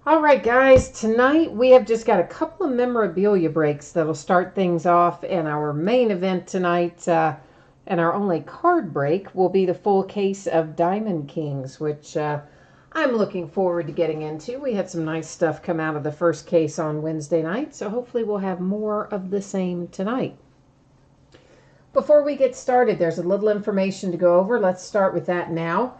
All right, guys, tonight we have just got a couple of memorabilia breaks that'll start things off, and our main event tonight, and our only card break, will be the full case of Diamond Kings, which I'm looking forward to getting into. We had some nice stuff come out of the first case on Wednesday night, so hopefully we'll have more of the same tonight. Before we get started, there's a little information to go over. Let's start with that now.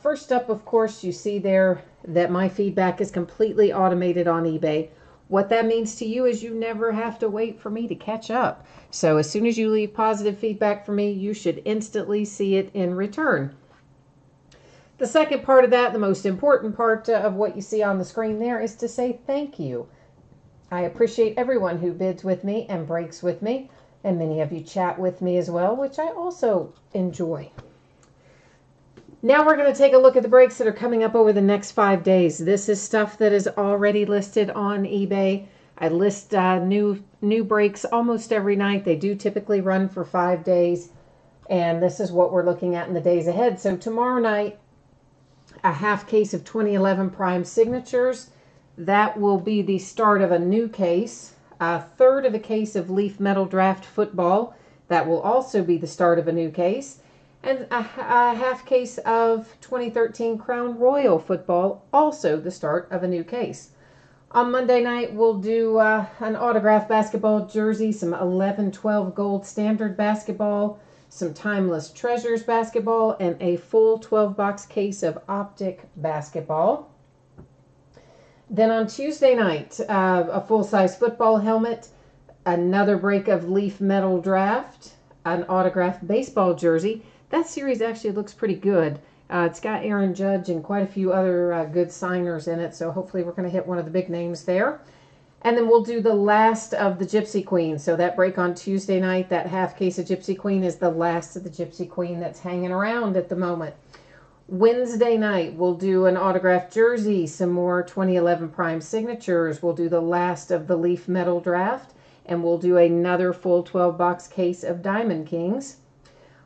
First up, of course, you see there that my feedback is completely automated on eBay. What that means to you is you never have to wait for me to catch up. So as soon as you leave positive feedback for me, you should instantly see it in return. The second part of that, the most important part of what you see on the screen there, is to say thank you. I appreciate everyone who bids with me and breaks with me, and many of you chat with me as well, which I also enjoy. Now we're going to take a look at the breaks that are coming up over the next 5 days. This is stuff that is already listed on eBay. I list new breaks almost every night. They do typically run for 5 days, and this is what we're looking at in the days ahead. So tomorrow night, a half case of 2011 Prime Signatures. That will be the start of a new case. A third of a case of Leaf Metal Draft Football. That will also be the start of a new case. And a half case of 2013 Crown Royal Football, also the start of a new case. On Monday night, we'll do an autographed basketball jersey, some 11-12 Gold Standard basketball, some Timeless Treasures basketball, and a full 12-box case of Optic basketball. Then on Tuesday night, a full-size football helmet, another break of Leaf Metal Draft, an autographed baseball jersey. That series actually looks pretty good. It's got Aaron Judge and quite a few other good signers in it, so hopefully we're going to hit one of the big names there. And then we'll do the last of the Gypsy Queen. So that break on Tuesday night, that half case of Gypsy Queen is the last of the Gypsy Queen that's hanging around at the moment. Wednesday night, we'll do an autographed jersey, some more 2011 Prime Signatures. We'll do the last of the Leaf Metal Draft, and we'll do another full 12-box case of Diamond Kings.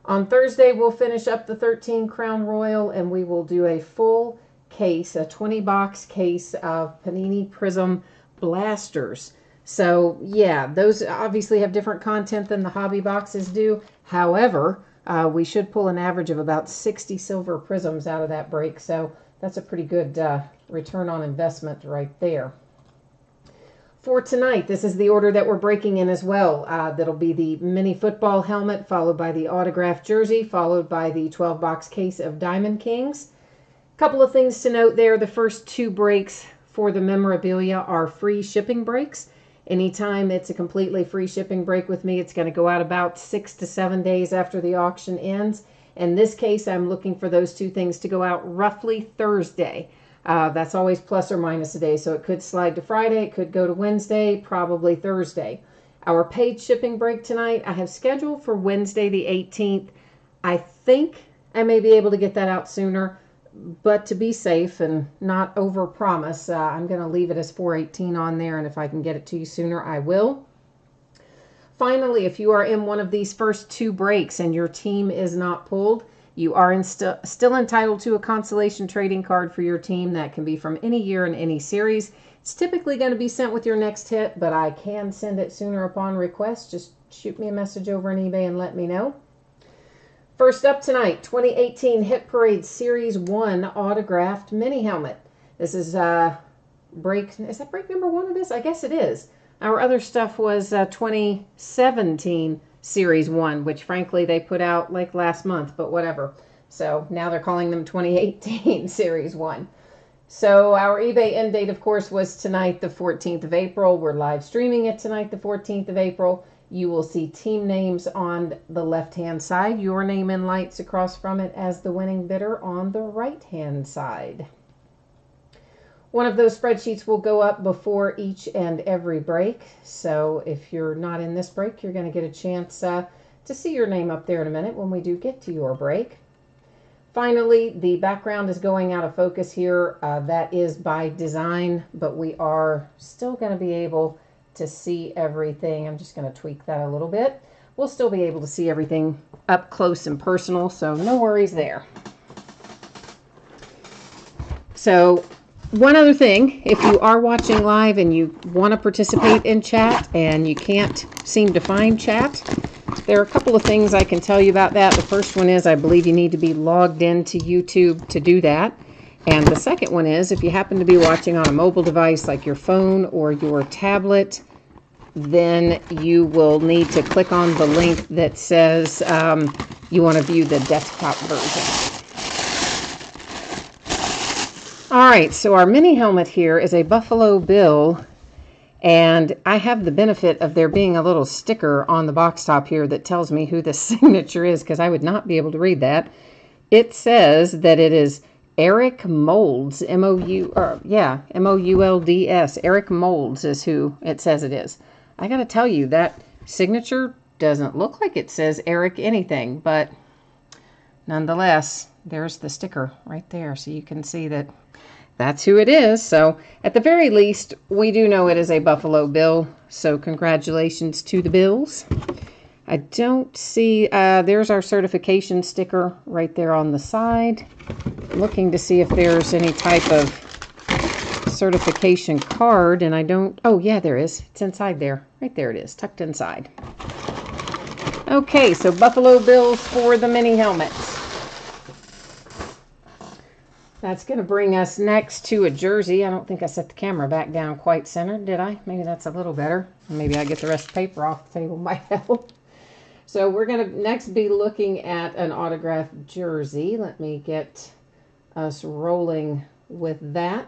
On Thursday, we'll finish up the 13 Crown Royal, and we will do a full case, a 20-box case of Panini Prism Blasters. So, yeah, those obviously have different content than the hobby boxes do. However, we should pull an average of about 60 silver prisms out of that break, so that's a pretty good return on investment right there. For tonight, this is the order that we're breaking in as well. That'll be the mini football helmet, followed by the autographed jersey, followed by the 12-box case of Diamond Kings. A couple of things to note there. The first 2 breaks for the memorabilia are free shipping breaks. Anytime it's a completely free shipping break with me, it's going to go out about 6 to 7 days after the auction ends. In this case, I'm looking for those 2 things to go out roughly Thursday. That's always plus or minus a day, so it could slide to Friday, it could go to Wednesday, probably Thursday. Our paid shipping break tonight, I have scheduled for Wednesday the 18th. I think I may be able to get that out sooner, but to be safe and not overpromise, I'm going to leave it as 4/18 on there, and if I can get it to you sooner, I will. Finally, if you are in one of these first 2 breaks and your team is not pulled, you are still entitled to a consolation trading card for your team. That can be from any year in any series. It's typically going to be sent with your next hit, but I can send it sooner upon request. Just shoot me a message over on eBay and let me know. First up tonight, 2018 Hit Parade Series 1 autographed mini helmet. This is break number 1 of this? I guess it is. Our other stuff was 2017 Series 1, which frankly they put out like last month, but whatever. So now they're calling them 2018 Series 1. So our eBay end date, of course, was tonight, the 14th of April. We're live streaming it tonight, the 14th of April. You will see team names on the left-hand side, your name in lights across from it as the winning bidder on the right-hand side. One of those spreadsheets will go up before each and every break. So if you're not in this break, you're going to get a chance to see your name up there in a minute when we do get to your break. Finally, the background is going out of focus here. That is by design, but we are still going to be able to see everything. I'm just going to tweak that a little bit. We'll still be able to see everything up close and personal, so no worries there. So one other thing, if you are watching live and you want to participate in chat and you can't seem to find chat, there are a couple of things I can tell you about that. The first one is I believe you need to be logged into YouTube to do that. And the second one is if you happen to be watching on a mobile device like your phone or your tablet, then you will need to click on the link that says you want to view the desktop version. All right, so our mini helmet here is a Buffalo Bill, and I have the benefit of there being a little sticker on the box top here that tells me who the signature is, because I would not be able to read that. It says that it is Eric Moulds, M-O-U-L-D-S. Eric Moulds is who it says it is. I got to tell you, that signature doesn't look like it says Eric anything, but nonetheless, there's the sticker right there, so you can see that that's who it is. So at the very least, we do know it is a Buffalo Bill, so congratulations to the Bills. I don't see, there's our certification sticker right there on the side. Looking to see if there's any type of certification card, and I don't, oh yeah, there is. It's inside there. Right there it is, tucked inside. Okay, so Buffalo Bills for the mini helmets. That's going to bring us next to a jersey. I don't think I set the camera back down quite centered, did I? Maybe that's a little better. Maybe I get the rest of the paper off the table might help. So we're going to next be looking at an autographed jersey. Let me get us rolling with that.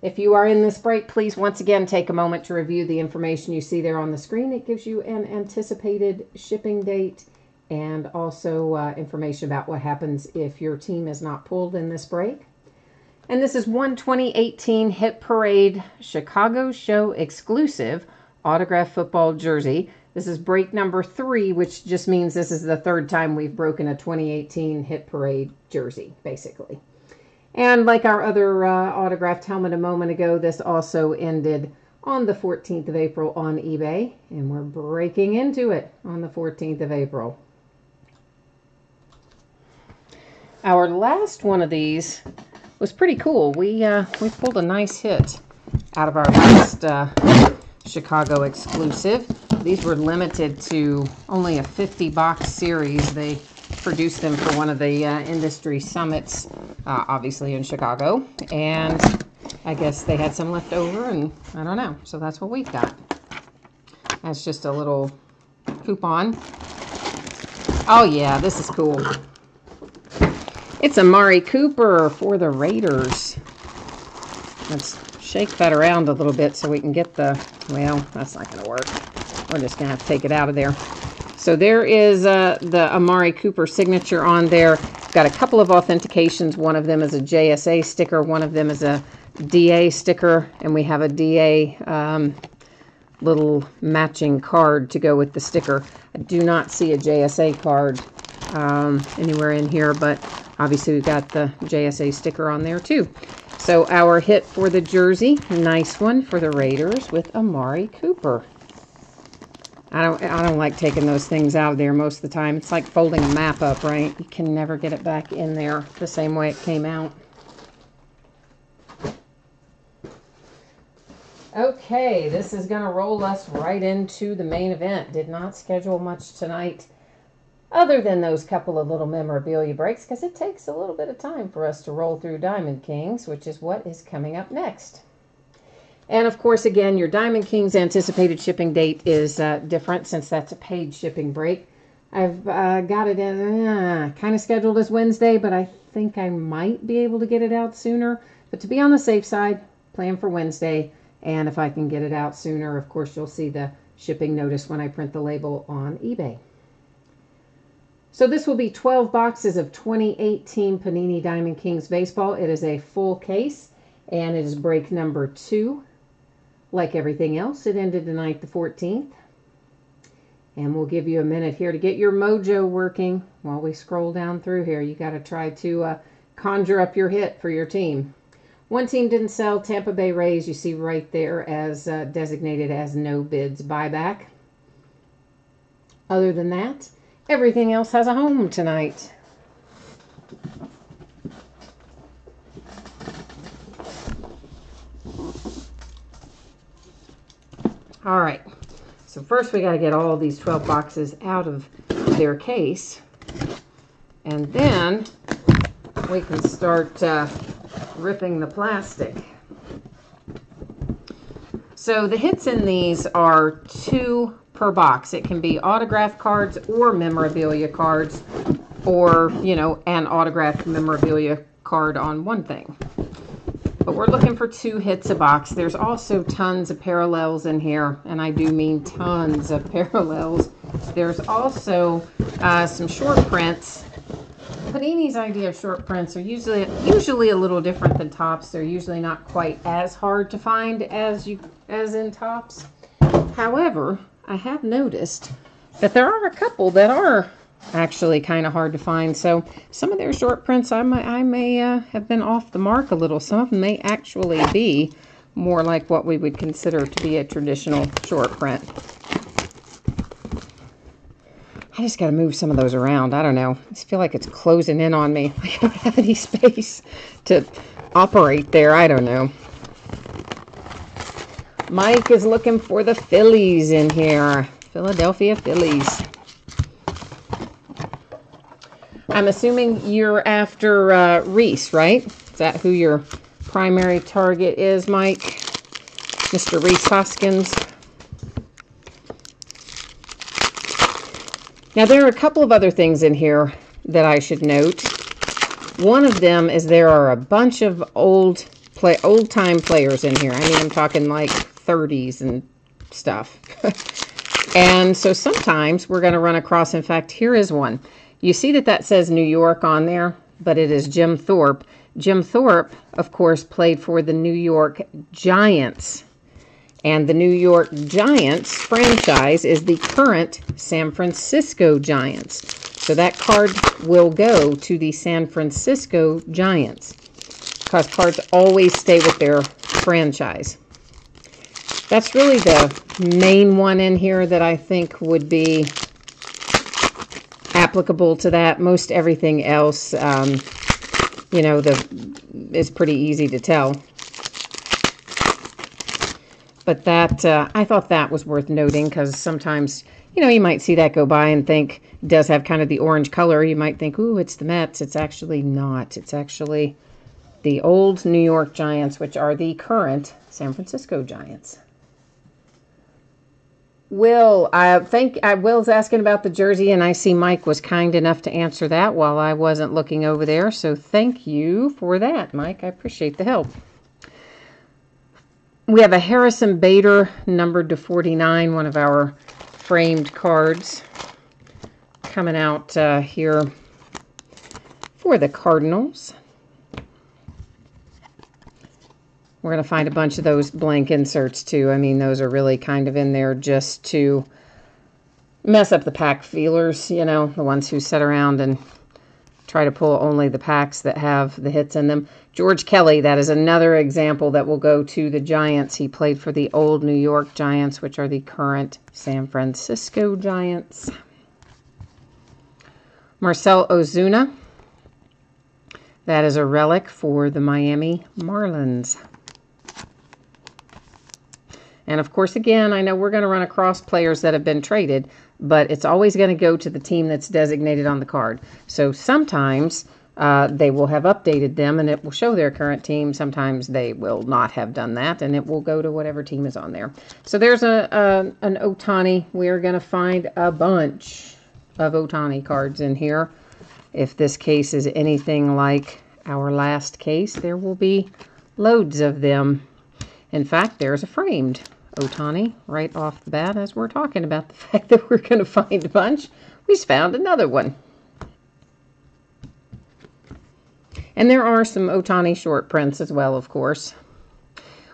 If you are in this break, please once again take a moment to review the information you see there on the screen. It gives you an anticipated shipping date and also information about what happens if your team is not pulled in this break. And this is one 2018 Hit Parade Chicago Show exclusive autographed football jersey. This is break number 3, which just means this is the third time we've broken a 2018 Hit Parade jersey, basically. And like our other autographed helmet a moment ago, this also ended on the 14th of April on eBay, and we're breaking into it on the 14th of April. Our last one of these was pretty cool. We pulled a nice hit out of our last Chicago exclusive. These were limited to only a 50 box series. They produced them for one of the industry summits, obviously in Chicago, and I guess they had some left over, and I don't know, so that's what we've got. That's just a little coupon. Oh yeah, this is cool. It's Amari Cooper for the Raiders. Let's shake that around a little bit so we can get the, well, that's not going to work. We're just going to have to take it out of there. So there is the Amari Cooper signature on there. Got a couple of authentications. One of them is a JSA sticker. One of them is a DA sticker. And we have a DA little matching card to go with the sticker. I do not see a JSA card anywhere in here, but obviously we've got the JSA sticker on there too. So our hit for the jersey, nice one for the Raiders with Amari Cooper. I don't like taking those things out of there most of the time. It's like folding a map up, right? You can never get it back in there the same way it came out. Okay, this is going to roll us right into the main event. Did not schedule much tonight other than those couple of little memorabilia breaks, because it takes a little bit of time for us to roll through Diamond Kings, which is what is coming up next. And of course, again, your Diamond Kings anticipated shipping date is different since that's a paid shipping break. I've got it in kind of scheduled as Wednesday, but I think I might be able to get it out sooner. But to be on the safe side, plan for Wednesday. And if I can get it out sooner, of course, you'll see the shipping notice when I print the label on eBay. So this will be 12 boxes of 2018 Panini Diamond Kings Baseball. It is a full case, and it is break number 2. Like everything else, it ended tonight the 14th. And we'll give you a minute here to get your mojo working while we scroll down through here. You got to try to conjure up your hit for your team. One team didn't sell, Tampa Bay Rays, you see right there as designated as no bids buyback. Other than that, everything else has a home tonight. All right. So first we got to get all these 12 boxes out of their case. And then we can start ripping the plastic. So the hits in these are 2 per box. It can be autograph cards or memorabilia cards, or, you know, an autographed memorabilia card on one thing. But we're looking for 2 hits a box. There's also tons of parallels in here, and I do mean tons of parallels. There's also some short prints. Panini's idea of short prints are usually a little different than Topps. They're usually not quite as hard to find as in Topps. However, I have noticed that there are a couple that are actually kind of hard to find. So some of their short prints, I may have been off the mark a little. Some of them may actually be more like what we would consider to be a traditional short print. I just got to move some of those around. I don't know. I just feel like it's closing in on me. I don't have any space to operate there. I don't know. Mike is looking for the Phillies in here. Philadelphia Phillies. I'm assuming you're after Rhys, right? Is that who your primary target is, Mike? Mr. Rhys Hoskins. Now, there are a couple of other things in here that I should note. One of them is there are a bunch of old-time players in here. I mean, I'm talking like 30s and stuff. And so sometimes we're going to run across, in fact, here is one. You see that says New York on there, but it is Jim Thorpe. Jim Thorpe, of course, played for the New York Giants. And the New York Giants franchise is the current San Francisco Giants. So that card will go to the San Francisco Giants, because cards always stay with their franchise. That's really the main one in here that I think would be applicable to that. Most everything else, you know, is pretty easy to tell. But that, I thought that was worth noting, because sometimes, you know, you might see that go by and think it does have kind of the orange color. You might think, ooh, it's the Mets. It's actually not. It's actually the old New York Giants, which are the current San Francisco Giants. Will's asking about the jersey, and I see Mike was kind enough to answer that while I wasn't looking over there. So thank you for that, Mike. I appreciate the help. We have a Harrison Bader numbered to 49, one of our framed cards, coming out here for the Cardinals. We're going to find a bunch of those blank inserts too. I mean, those are really kind of in there just to mess up the pack feelers, you know, the ones who sit around and try to pull only the packs that have the hits in them. George Kelly, that is another example that will go to the Giants. He played for the old New York Giants, which are the current San Francisco Giants. Marcell Ozuna, that is a relic for the Miami Marlins. And of course, again, I know we're going to run across players that have been traded, but it's always going to go to the team that's designated on the card. So sometimes they will have updated them and it will show their current team. Sometimes they will not have done that and it will go to whatever team is on there. So there's an Ohtani. We're going to find a bunch of Ohtani cards in here. If this case is anything like our last case, there will be loads of them. In fact, there's a framed Ohtani right off the bat as we're talking about the fact that we're going to find a bunch. We just found another one. And there are some Ohtani short prints as well, of course.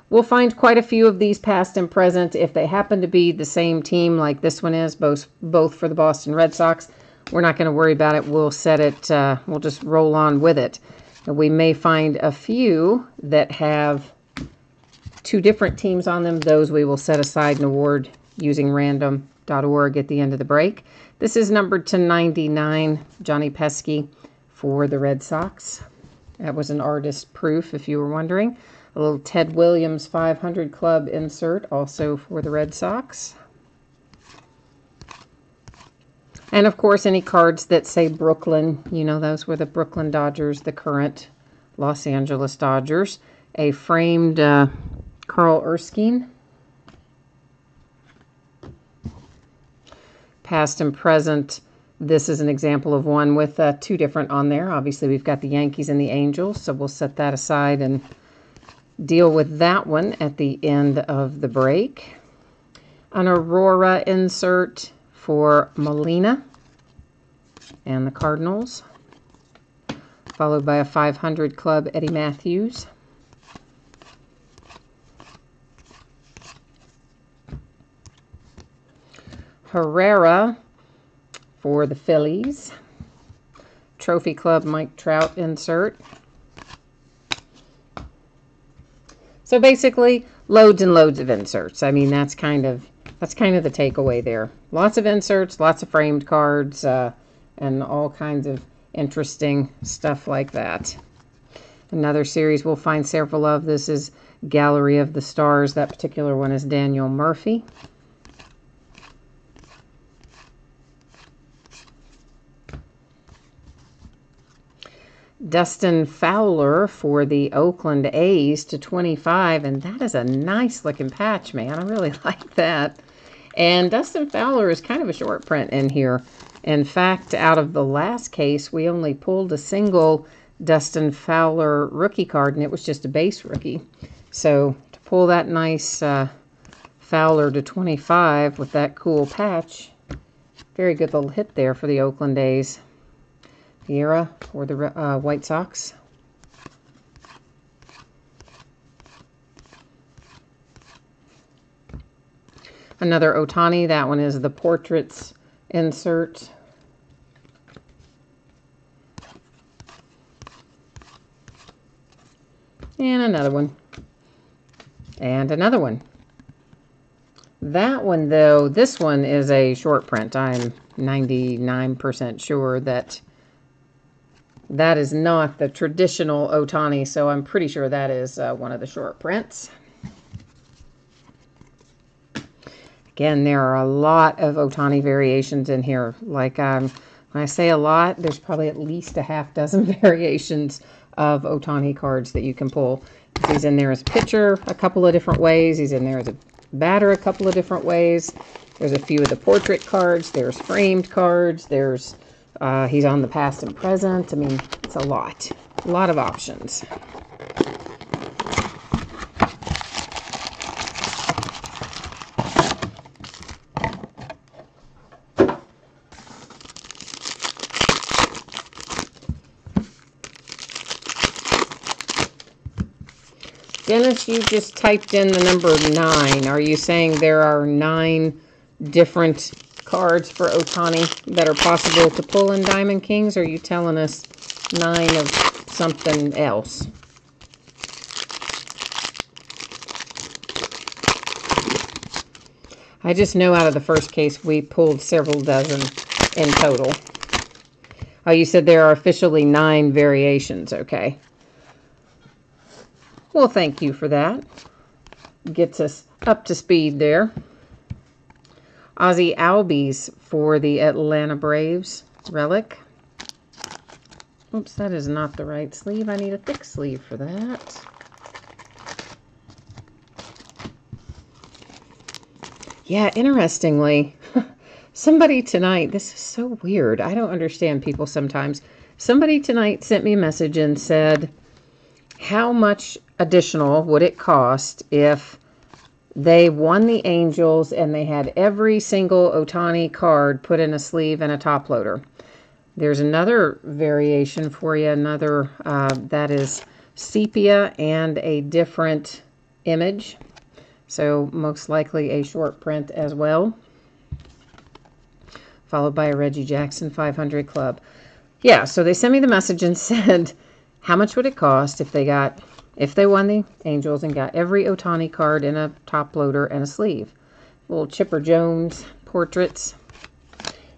We'll find quite a few of these past and present. If they happen to be the same team like this one is, both for the Boston Red Sox, we're not going to worry about it. We'll set it, we'll just roll on with it. We may find a few that have two different teams on them. Those we will set aside and award using random.org at the end of the break. This is numbered to 99, Johnny Pesky for the Red Sox. That was an artist proof, if you were wondering. A little Ted Williams 500 Club insert, also for the Red Sox. And, of course, any cards that say Brooklyn, you know, those were the Brooklyn Dodgers, the current Los Angeles Dodgers. A framed Carl Erskine. Past and present, this is an example of one with two different on there. Obviously, we've got the Yankees and the Angels, so we'll set that aside and deal with that one at the end of the break. An Aurora insert for Molina and the Cardinals, followed by a 500 Club Eddie Matthews. Herrera for the Phillies. Trophy Club Mike Trout insert. So basically, loads and loads of inserts. I mean, that's kind of the takeaway there. Lots of inserts, lots of framed cards, and all kinds of interesting stuff like that. Another series we'll find several of. This is Gallery of the Stars. That particular one is Daniel Murphy. Dustin Fowler for the Oakland A's to 25, and that is a nice looking patch, man. I really like that. And Dustin Fowler is kind of a short print in here. In fact, out of the last case, we only pulled a single Dustin Fowler rookie card, and it was just a base rookie. So to pull that nice Fowler to 25 with that cool patch, very good little hit there for the Oakland A's. Vieira for the White Sox. Another Ohtani. That one is the Portraits insert. And another one. And another one. That one, though, this one is a short print. I'm 99% sure that that is not the traditional Ohtani, so I'm pretty sure that is one of the short prints. Again, there are a lot of Ohtani variations in here. Like, when I say a lot, there's probably at least a half dozen variations of Ohtani cards that you can pull. He's in there as a pitcher a couple of different ways. He's in there as a batter a couple of different ways. There's a few of the portrait cards. There's framed cards. There's he's on the past and present. I mean, it's a lot of options. Dennis, you just typed in the number 9. Are you saying there are 9 different cards for Ohtani that are possible to pull in Diamond Kings? Or are you telling us 9 of something else? I just know out of the first case we pulled several dozen in total. Oh, you said there are officially 9 variations. Okay. Well, thank you for that. Gets us up to speed there. Ozzie Albies for the Atlanta Braves relic. Oops, that is not the right sleeve. I need a thick sleeve for that. Yeah, interestingly, somebody tonight, this is so weird. I don't understand people sometimes. Somebody tonight sent me a message and said, how much additional would it cost if they won the Angels and they had every single Ohtani card put in a sleeve and a top loader? There's another variation for you, another that is sepia and a different image. So most likely a short print as well. Followed by a Reggie Jackson 500 Club. Yeah, so they sent me the message and said, how much would it cost if they won the Angels and got every Ohtani card in a top loader and a sleeve? Little Chipper Jones portraits.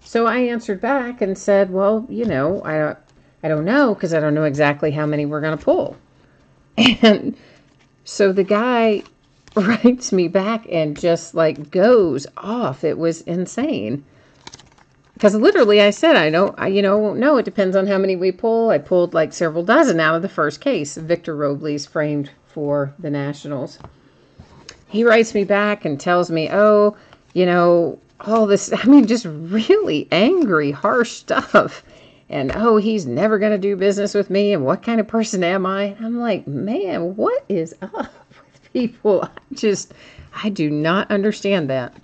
So I answered back and said, well, you know, I don't know, because I don't know exactly how many we're going to pull. And So the guy writes me back and just like goes off. It was insane. Because literally I said, I won't know. It depends on how many we pull. I pulled like several dozen out of the first case. Victor Robles framed for the Nationals. He writes me back and tells me, oh, all this, just really angry, harsh stuff. And, oh, he's never going to do business with me. And what kind of person am I? I'm like, man, what is up with people? I do not understand that.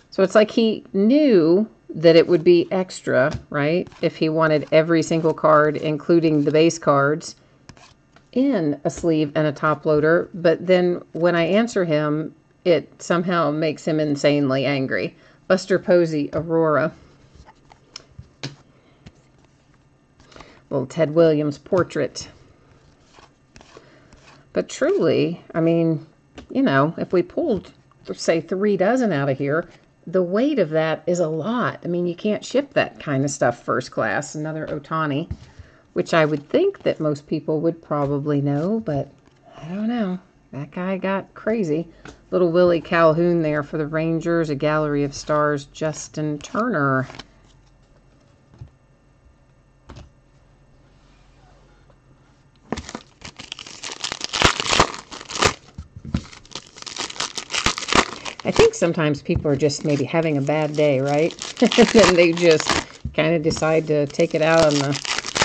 So it's like he knew that it would be extra, right? If he wanted every single card, including the base cards, in a sleeve and a top loader. But then when I answer him, it somehow makes him insanely angry. Buster Posey, Aurora. Little Ted Williams portrait. But truly, if we pulled, say, 3 dozen out of here, the weight of that is a lot. You can't ship that kind of stuff first class. Another Ohtani, which I would think that most people would probably know, but I don't know. That guy got crazy. Little Willie Calhoun there for the Rangers, a gallery of stars, Justin Turner. I think sometimes people are just maybe having a bad day, right? And then they just kind of decide to take it out on the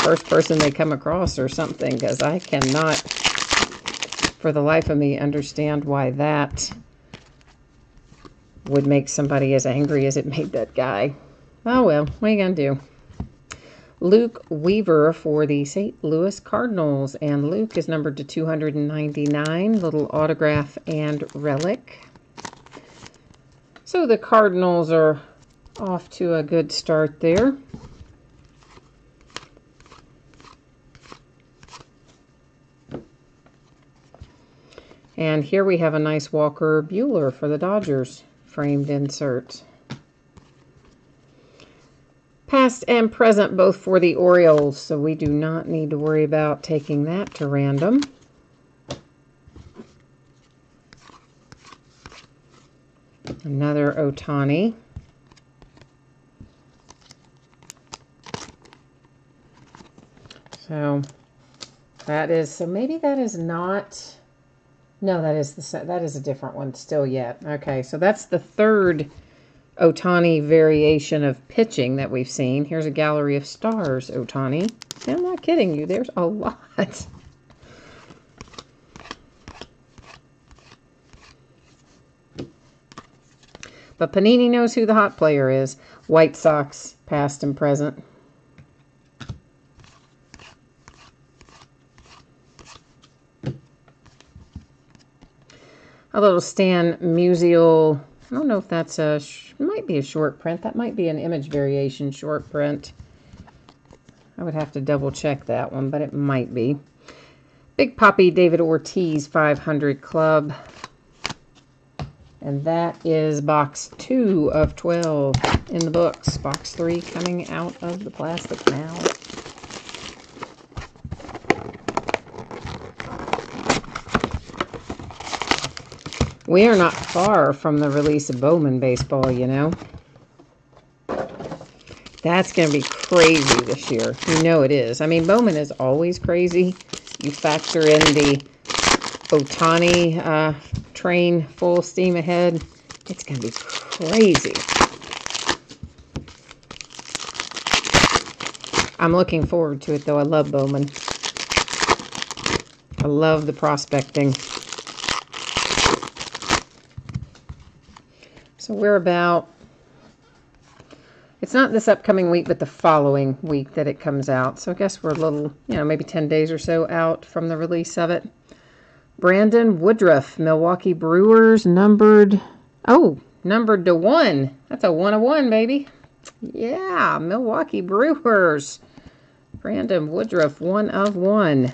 first person they come across or something, because I cannot, for the life of me, understand why that would make somebody as angry as it made that guy. Oh, well, what are you going to do? Luke Weaver for the St. Louis Cardinals, and Luke is numbered to 299, little autograph and relic. So the Cardinals are off to a good start there. And here we have a nice Walker Buehler for the Dodgers, framed insert. Past and present both for the Orioles, so we do not need to worry about taking that to random. Another Ohtani. So maybe that is not, no, that is a different one still yet. Okay, so that's the third Ohtani variation of pitching that we've seen. Here's a gallery of stars, Ohtani. I'm not kidding you, there's a lot. But Panini knows who the hot player is. White Sox, past and present. A little Stan Musial. I don't know if that's might be a short print. That might be an image variation short print. I would have to double check that one, but it might be. Big Papi David Ortiz 500 Club. And that is box 2 of 12 in the books. Box 3 coming out of the plastic now. We are not far from the release of Bowman baseball, you know. That's going to be crazy this year. You know it is. Bowman is always crazy. You factor in the Ohtani train full steam ahead. It's going to be crazy. I'm looking forward to it, though. I love Bowman. I love the prospecting. So we're about, it's not this upcoming week, but the following week that it comes out. So I guess we're a little, maybe 10 days or so out from the release of it. Brandon Woodruff, Milwaukee Brewers, numbered to 1. That's a 1 of 1, baby. Yeah, Milwaukee Brewers. Brandon Woodruff, 1 of 1.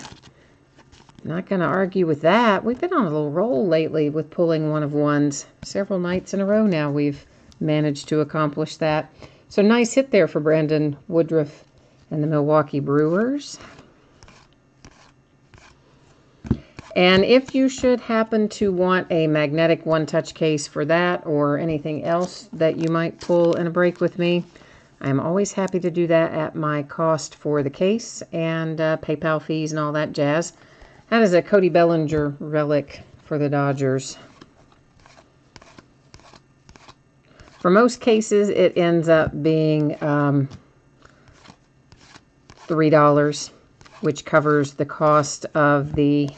Not going to argue with that. We've been on a little roll lately with pulling 1 of 1s. Several nights in a row now we've managed to accomplish that. So nice hit there for Brandon Woodruff and the Milwaukee Brewers. And if you should happen to want a magnetic one-touch case for that or anything else that you might pull in a break with me, I'm always happy to do that at my cost for the case and PayPal fees and all that jazz. That is a Cody Bellinger relic for the Dodgers. For most cases, it ends up being $3, which covers the cost of the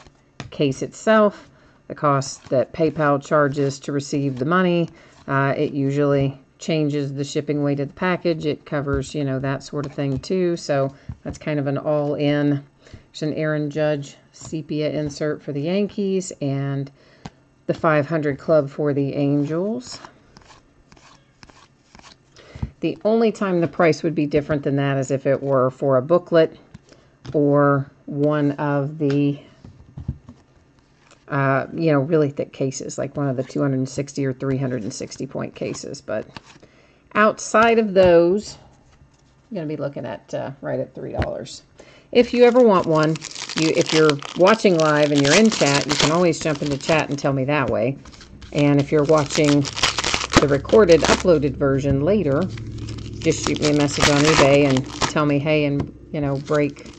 case itself, the cost that PayPal charges to receive the money. It usually changes the shipping weight of the package. It covers, you know, that sort of thing too. So that's kind of an all-in. There's an Aaron Judge sepia insert for the Yankees and the 500 club for the Angels. The only time the price would be different than that is if it were for a booklet or one of the you know, really thick cases, like one of the 260 or 360 point cases. But outside of those, you're going to be looking at right at $3. If you ever want one, if you're watching live and you're in chat, you can always jump into chat and tell me that way. And if you're watching the recorded, uploaded version later, just shoot me a message on eBay and tell me, hey, and you know, break.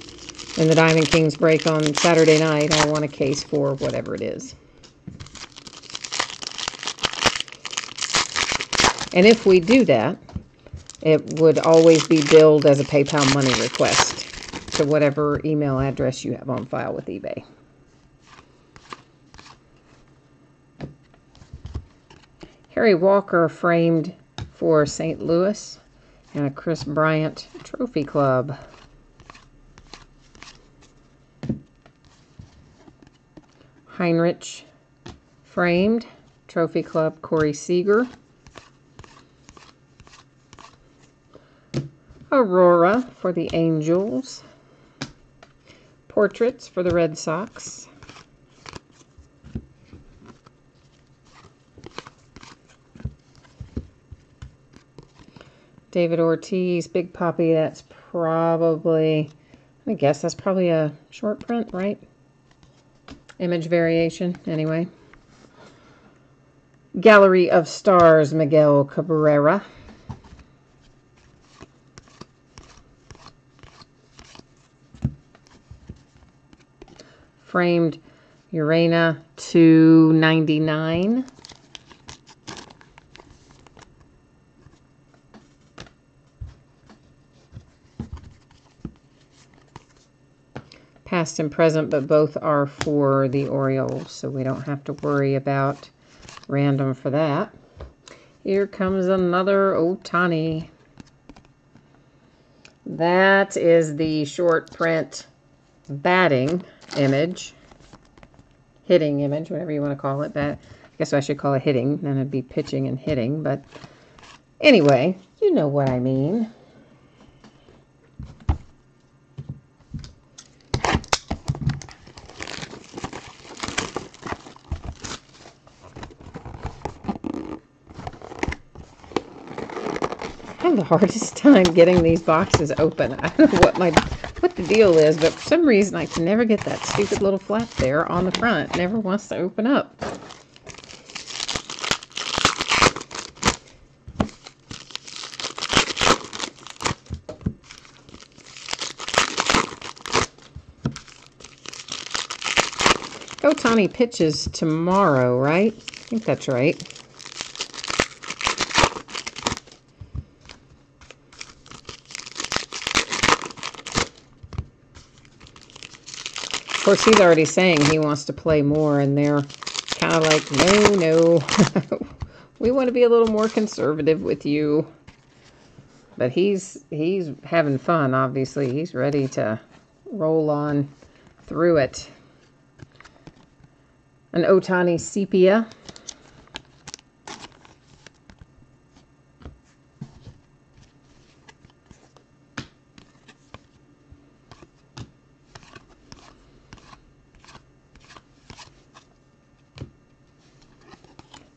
In the Diamond Kings break on Saturday night, I want a case for whatever it is. And if we do that, it would always be billed as a PayPal money request to whatever email address you have on file with eBay. Harry Walker framed for St. Louis and a Chris Bryant Trophy Club. Heinrich framed, Trophy Club, Corey Seager. Aurora for the Angels. Portraits for the Red Sox. David Ortiz, Big Poppy, that's probably, I guess that's probably a short print, right? Image variation, anyway. Gallery of Stars, Miguel Cabrera. Framed Urena 299. Past and present, but both are for the Orioles, so we don't have to worry about random for that. Here comes another Ohtani. That is the short print batting image, hitting image, whatever you want to call it. That, I guess I should call it hitting, then it'd be pitching and hitting, but anyway, you know what I mean. I have the hardest time getting these boxes open. I don't know what the deal is, but for some reason I can never get that stupid little flap there on the front. It never wants to open up. Ohtani pitches tomorrow, right? I think that's right. Of course, he's already saying he wants to play more, and they're kind of like, no. We want to be a little more conservative with you. But he's having fun, obviously. He's ready to roll on through it. An Ohtani sepia.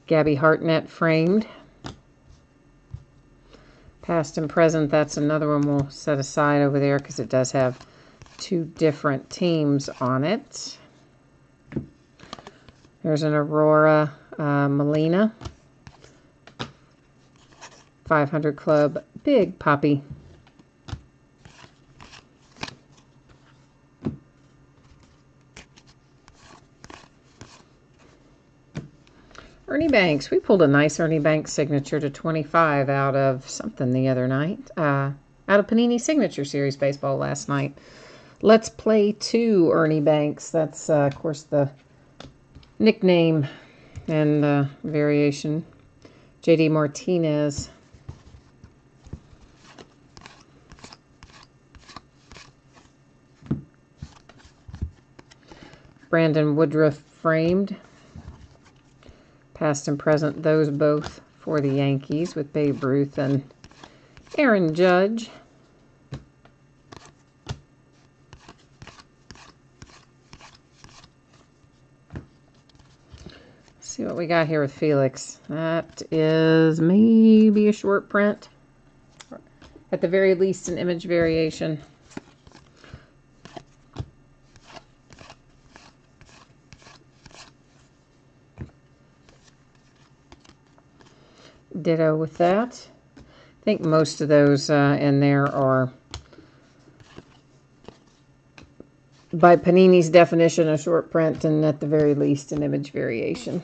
Gabby Hartnett framed. Past and present, that's another one we'll set aside over there because it does have two different teams on it. There's an Aurora Molina. 500 Club Big Poppy. Ernie Banks. We pulled a nice Ernie Banks signature to 25 out of something the other night. Out of Panini Signature Series Baseball last night. Let's Play 2 Ernie Banks. That's, of course, the nickname and variation. J.D. Martinez. Brandon Woodruff framed. Past and present, those both for the Yankees with Babe Ruth and Aaron Judge. Let's see what we got here with Felix. That is maybe a short print. At the very least, an image variation. Ditto with that. I think most of those in there are, by Panini's definition, a short print, and at the very least an image variation.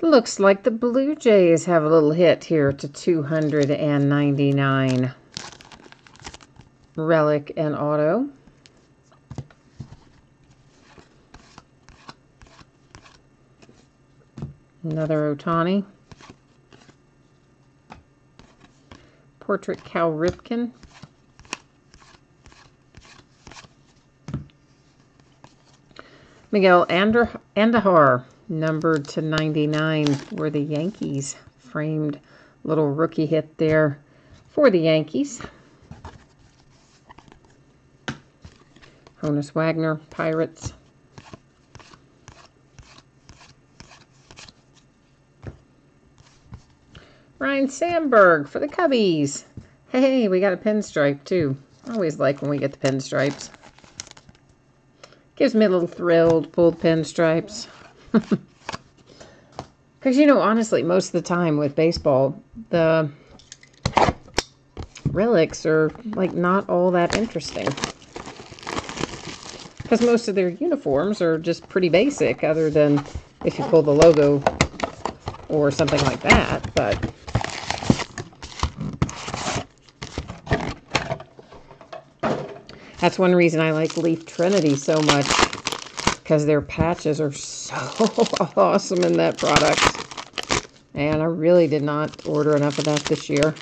Looks like the Blue Jays have a little hit here to 299. Relic and auto. Another Ohtani. Portrait Cal Ripken. Miguel Andujar. Numbered to 99 for the Yankees. Framed little rookie hit there for the Yankees. Honus Wagner, Pirates. Ryan Sandberg for the Cubbies. Hey, we got a pinstripe too. I always like when we get the pinstripes. Gives me a little thrill to pull the pinstripes. Because, you know, honestly, most of the time with baseball, the relics are, like, not all that interesting. Because most of their uniforms are just pretty basic, other than if you pull the logo or something like that, but... That's one reason I like Leaf Trinity so much. Because their patches are so awesome in that product. And I really did not order enough of that this year.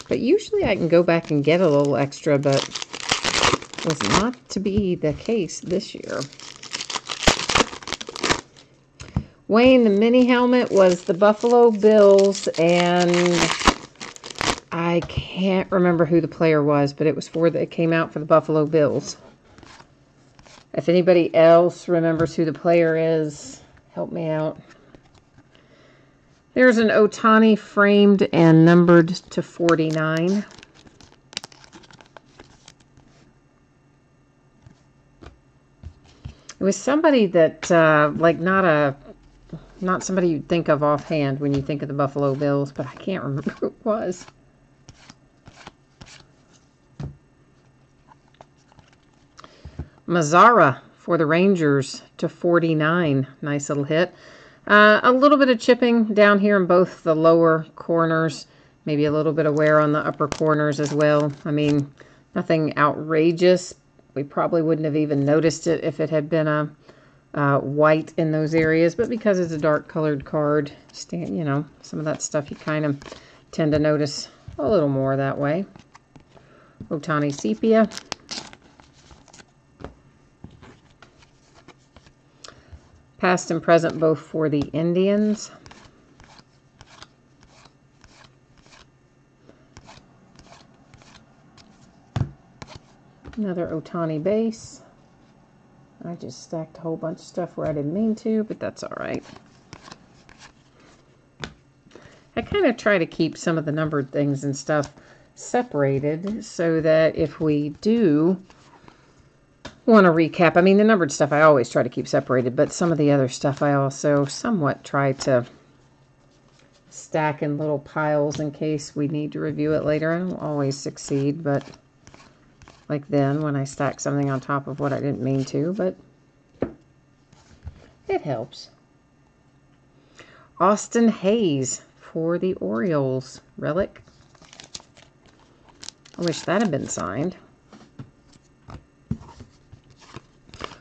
But usually I can go back and get a little extra, but it was not to be the case this year. Wayne, the mini helmet was the Buffalo Bills, and I can't remember who the player was, but it was it came out for the Buffalo Bills. If anybody else remembers who the player is, help me out. There's an Ohtani framed and numbered to 49. It was somebody that, like, not somebody you'd think of offhand when you think of the Buffalo Bills, but I can't remember who it was. Mazzara for the Rangers to 49. Nice little hit. A little bit of chipping down here in both the lower corners. Maybe a little bit of wear on the upper corners as well. I mean, nothing outrageous. We probably wouldn't have even noticed it if it had been a white in those areas. But because it's a dark colored card, you know, some of that stuff you kind of tend to notice a little more that way. Ohtani Sepia. Past and present both for the Indians. Another Ohtani base. I just stacked a whole bunch of stuff where I didn't mean to, but that's all right. I kind of try to keep some of the numbered things and stuff separated so that if we do want to recap, I mean, the numbered stuff I always try to keep separated, but some of the other stuff I also somewhat try to stack in little piles in case we need to review it later. I don't always succeed, but like then when I stack something on top of what I didn't mean to, but it helps. Austin Hayes for the Orioles relic. I wish that had been signed.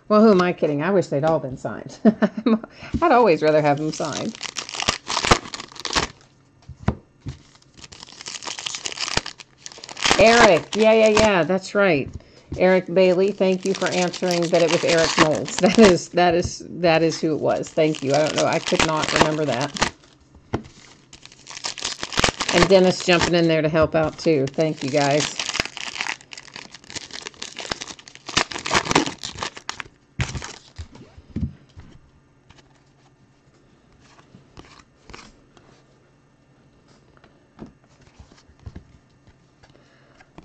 Well, who am I kidding? I wish they'd all been signed. I'd always rather have them signed. Eric. Yeah, that's right. Eric Bailey, thank you for answering that it was Eric Knowles. That is who it was. Thank you. I don't know. I could not remember that. And Dennis jumping in there to help out too. Thank you, guys.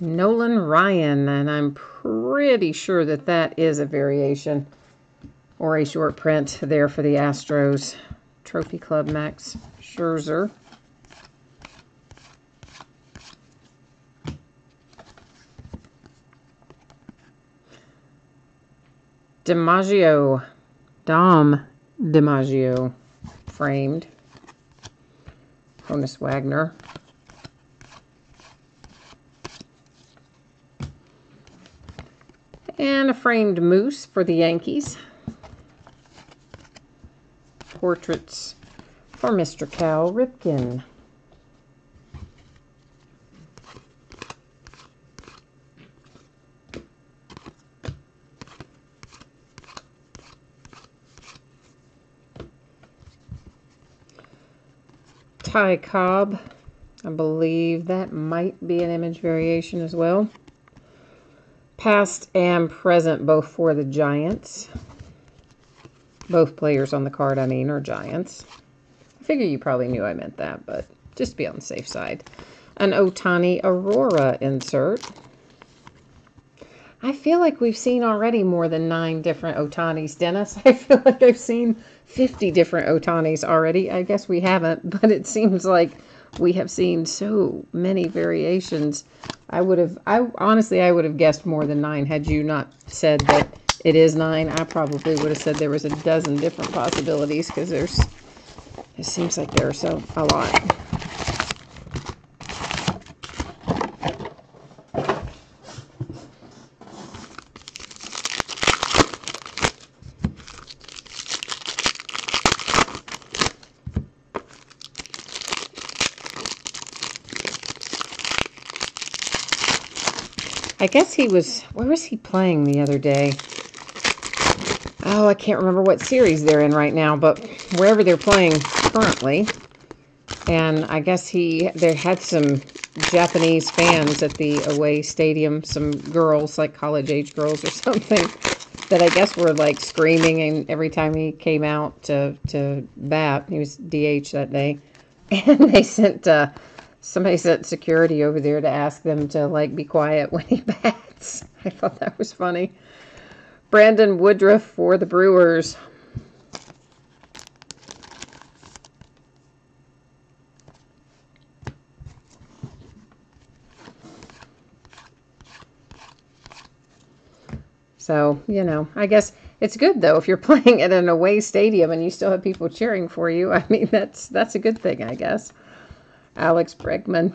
Nolan Ryan, and I'm pretty sure that that is a variation or a short print there for the Astros. Trophy Club Max Scherzer. Dom DiMaggio, framed. Honus Wagner. And a framed Moose for the Yankees. Portraits for Mr. Cal Ripken. Ty Cobb. I believe that might be an image variation as well. Past and present, both for the Giants. Both players on the card, I mean, are Giants. I figure you probably knew I meant that, but just to be on the safe side. An Ohtani Aurora insert. I feel like we've seen already more than 9 different Ohtanis, Dennis. I feel like I've seen 50 different Ohtanis already. I guess we haven't, but it seems like we have seen so many variations. I honestly would have guessed more than 9 had you not said that it is 9. I probably would have said there was a dozen different possibilities because it seems like there's a lot. I guess he was, where was he playing the other day? Oh, I can't remember what series they're in right now, but wherever they're playing currently. And I guess they had some Japanese fans at the away stadium, some girls, like college-age girls or something, that I guess were like screaming and every time he came out to bat. He was DH that day. And they sent... somebody sent security over there to ask them to, like, be quiet when he bats. I thought that was funny. Brandon Woodruff for the Brewers. So, you know, I guess it's good, though, if you're playing at an away stadium and you still have people cheering for you. I mean, that's a good thing, I guess. Alex Bregman.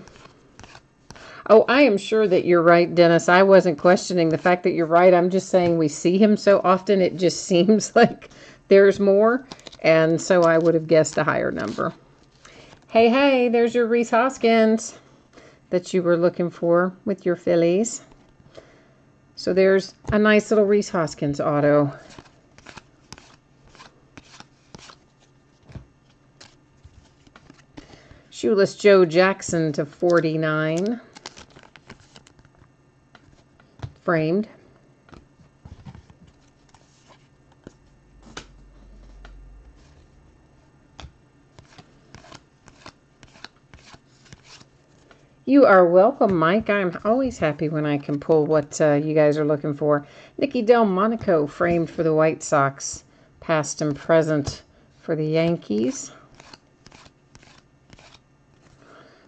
Oh, I am sure that you're right, Dennis. I wasn't questioning the fact that you're right. I'm just saying we see him so often, it just seems like there's more. And so I would have guessed a higher number. Hey, there's your Rhys Hoskins that you were looking for with your Phillies. So there's a nice little Rhys Hoskins auto. Shoeless Joe Jackson to 49. Framed. You are welcome, Mike. I'm always happy when I can pull what you guys are looking for. Nicky Delmonico, framed for the White Sox. Past and present for the Yankees.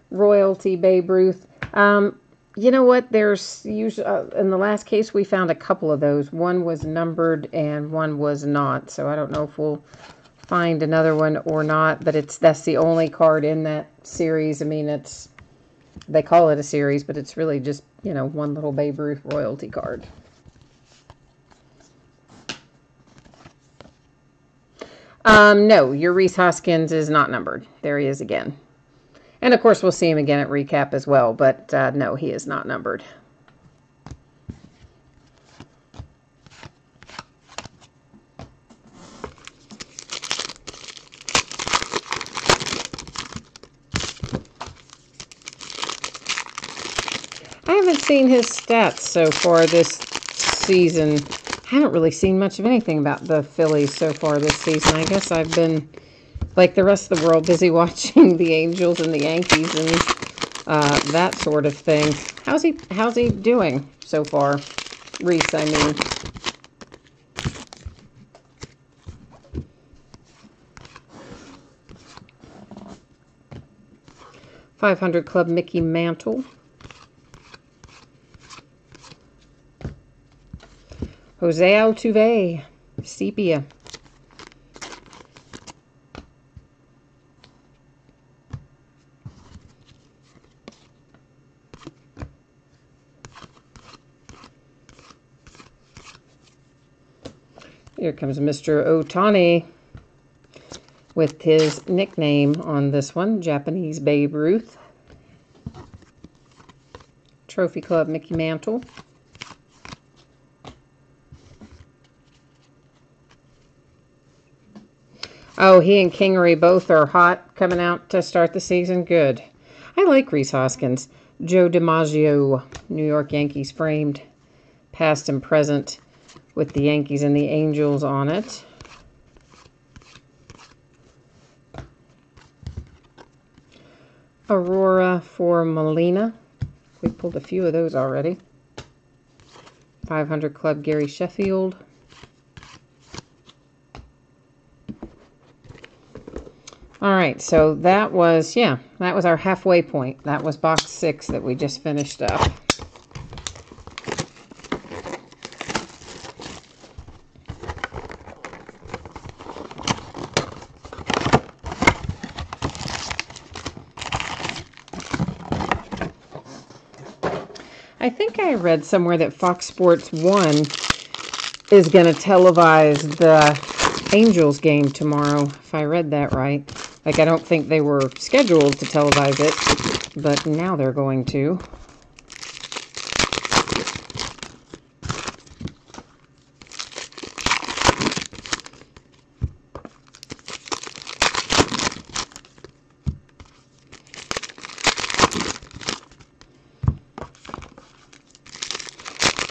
Royalty, Babe Ruth. You know what? There's usually in the last case we found a couple of those. One was numbered and one was not. So I don't know if we'll find another one or not. But that's the only card in that series. I mean, they call it a series, but it's really just, you know, one little Babe Ruth royalty card. No, your Rhys Hoskins is not numbered. There he is again. And, of course, we'll see him again at recap as well. But, no, he is not numbered. I haven't seen his stats so far this season. I haven't really seen much of anything about the Phillies so far this season. I guess I've been, like the rest of the world, busy watching the Angels and the Yankees and that sort of thing. How's he doing so far? Rhys, I mean. .500 Club Mickey Mantle. Jose Altuve, Sepia. Here comes Mr. Ohtani with his nickname on this one, Japanese Babe Ruth. Trophy Club Mickey Mantle. Oh, he and Kingery both are hot coming out to start the season. Good. I like Rhys Hoskins. Joe DiMaggio, New York Yankees framed. Past and present with the Yankees and the Angels on it. Aurora for Molina. We pulled a few of those already. .500 Club Gary Sheffield. All right, so that was our halfway point. That was box 6 that we just finished up. I think I read somewhere that Fox Sports 1 is going to televise the Angels game tomorrow, if I read that right. Like, I don't think they were scheduled to televise it, but now they're going to.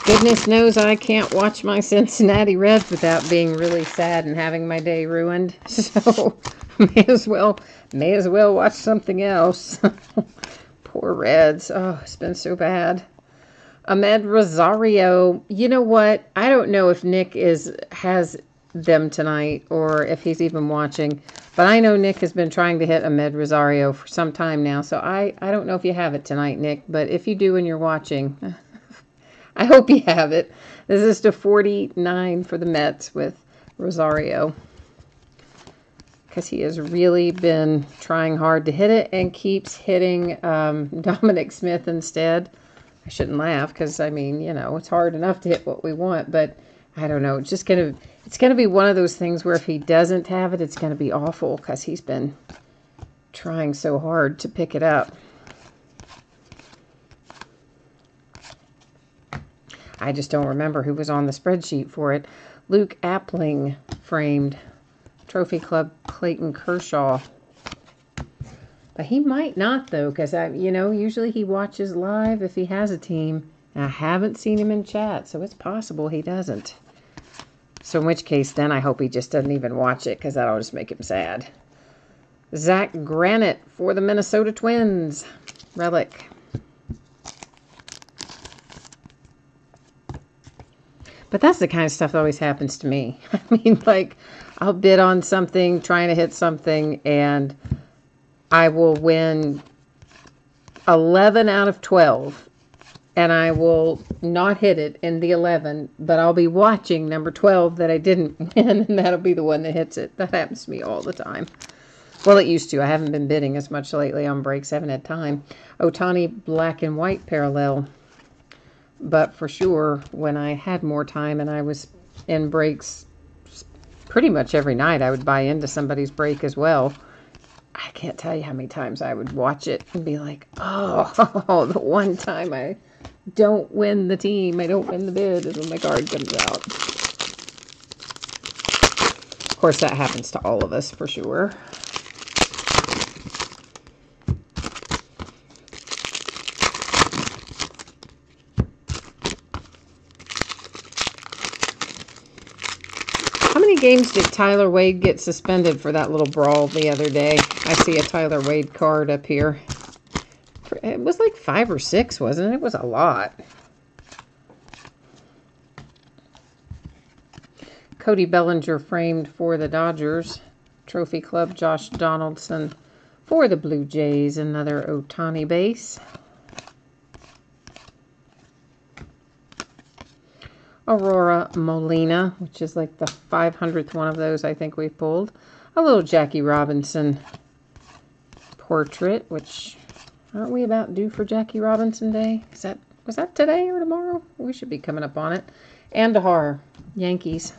Goodness knows I can't watch my Cincinnati Reds without being really sad and having my day ruined. So may as well watch something else. Poor Reds. Oh, it's been so bad. Amed Rosario. You know what? I don't know if Nick has them tonight or if he's even watching. But I know Nick has been trying to hit Amed Rosario for some time now. So I don't know if you have it tonight, Nick. But if you do and you're watching, I hope you have it. This is to 49 for the Mets with Rosario. Because he has really been trying hard to hit it and keeps hitting Dominic Smith instead. I shouldn't laugh because, I mean, you know, it's hard enough to hit what we want. But I don't know. It's going to be one of those things where if he doesn't have it, it's going to be awful because he's been trying so hard to pick it up. I just don't remember who was on the spreadsheet for it. Luke Appling framed. Trophy Club Clayton Kershaw. But he might not, though, because, usually he watches live if he has a team. And I haven't seen him in chat, so it's possible he doesn't. So in which case, then I hope he just doesn't even watch it, because that'll just make him sad. Zach Granite for the Minnesota Twins. Relic. But that's the kind of stuff that always happens to me. I mean, like, I'll bid on something, trying to hit something, and I will win 11 out of 12. And I will not hit it in the 11, but I'll be watching number 12 that I didn't win, and that'll be the one that hits it. That happens to me all the time. Well, it used to. I haven't been bidding as much lately on breaks. I haven't had time. Ohtani black and white parallel. But for sure, when I had more time and I was in breaks pretty much every night, I would buy into somebody's break as well. I can't tell you how many times I would watch it and be like, oh, the one time I don't win the team, I don't win the bid, is when my card comes out. Of course, that happens to all of us for sure. How many games did Tyler Wade get suspended for that little brawl the other day? I see a Tyler Wade card up here. It was like 5 or 6, wasn't it? It was a lot. Cody Bellinger framed for the Dodgers. Trophy Club, Josh Donaldson for the Blue Jays. Another Ohtani base. Aurora Molina, which is like the 500th one of those I think we've pulled. A little Jackie Robinson portrait, which aren't we about due for Jackie Robinson Day? Was that today or tomorrow? We should be coming up on it. Andahar, Yankees.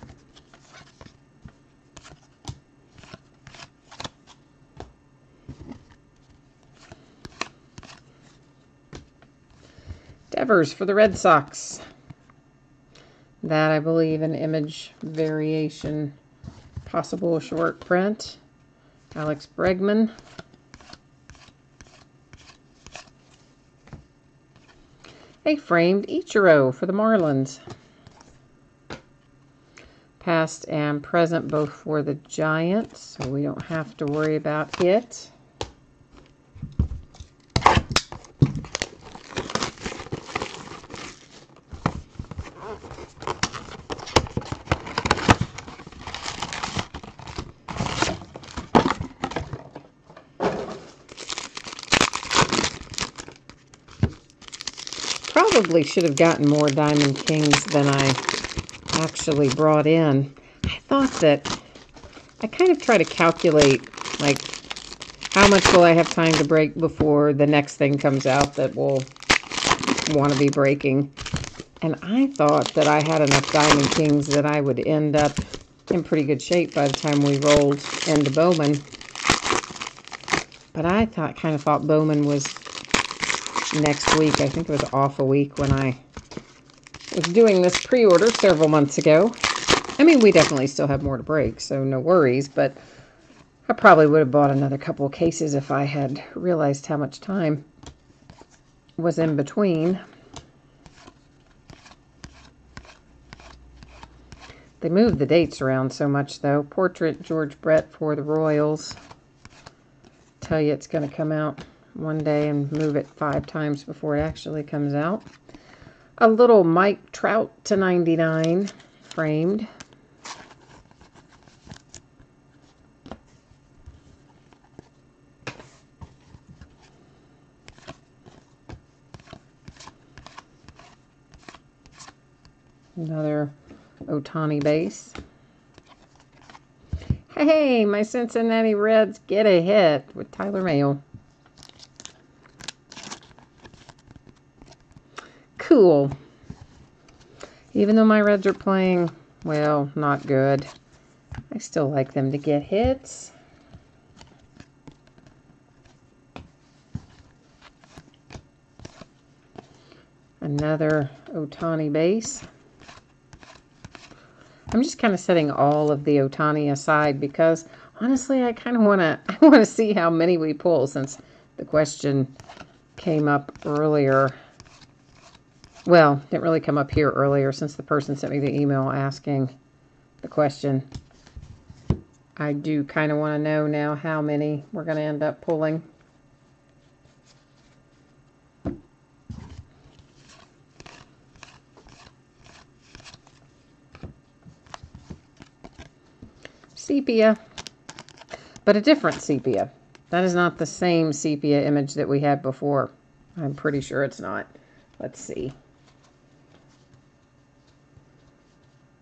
Devers for the Red Sox. That, I believe, an image variation, possible short print. Alex Bregman. A framed Ichiro for the Marlins. Past and present both for the Giants, so we don't have to worry about it. Probably should have gotten more Diamond Kings than I actually brought in. I thought that I kind of try to calculate, like, how much will I have time to break before the next thing comes out that will want to be breaking. And I thought that I had enough Diamond Kings that I would end up in pretty good shape by the time we rolled into Bowman. But I kind of thought Bowman was next week. I think it was off a week when I was doing this pre-order several months ago. I mean, we definitely still have more to break, so no worries, but I probably would have bought another couple of cases if I had realized how much time was in between. They moved the dates around so much, though. Portrait George Brett for the Royals. Tell you it's going to come out one day and move it 5 times before it actually comes out. A little Mike Trout /99 framed. Another Ohtani base. Hey, my Cincinnati Reds get a hit with Tyler Mahle. Cool. Even though my Reds are playing, well, not good, I still like them to get hits. Another Ohtani base. I'm just kind of setting all of the Ohtani aside because honestly, I kind of want to see how many we pull since the question came up earlier. Well, didn't really come up here earlier since the person sent me the email asking the question. I do kind of want to know now how many we're going to end up pulling. sepia, but a different sepia. That is not the same sepia image that we had before. I'm pretty sure it's not. Let's see.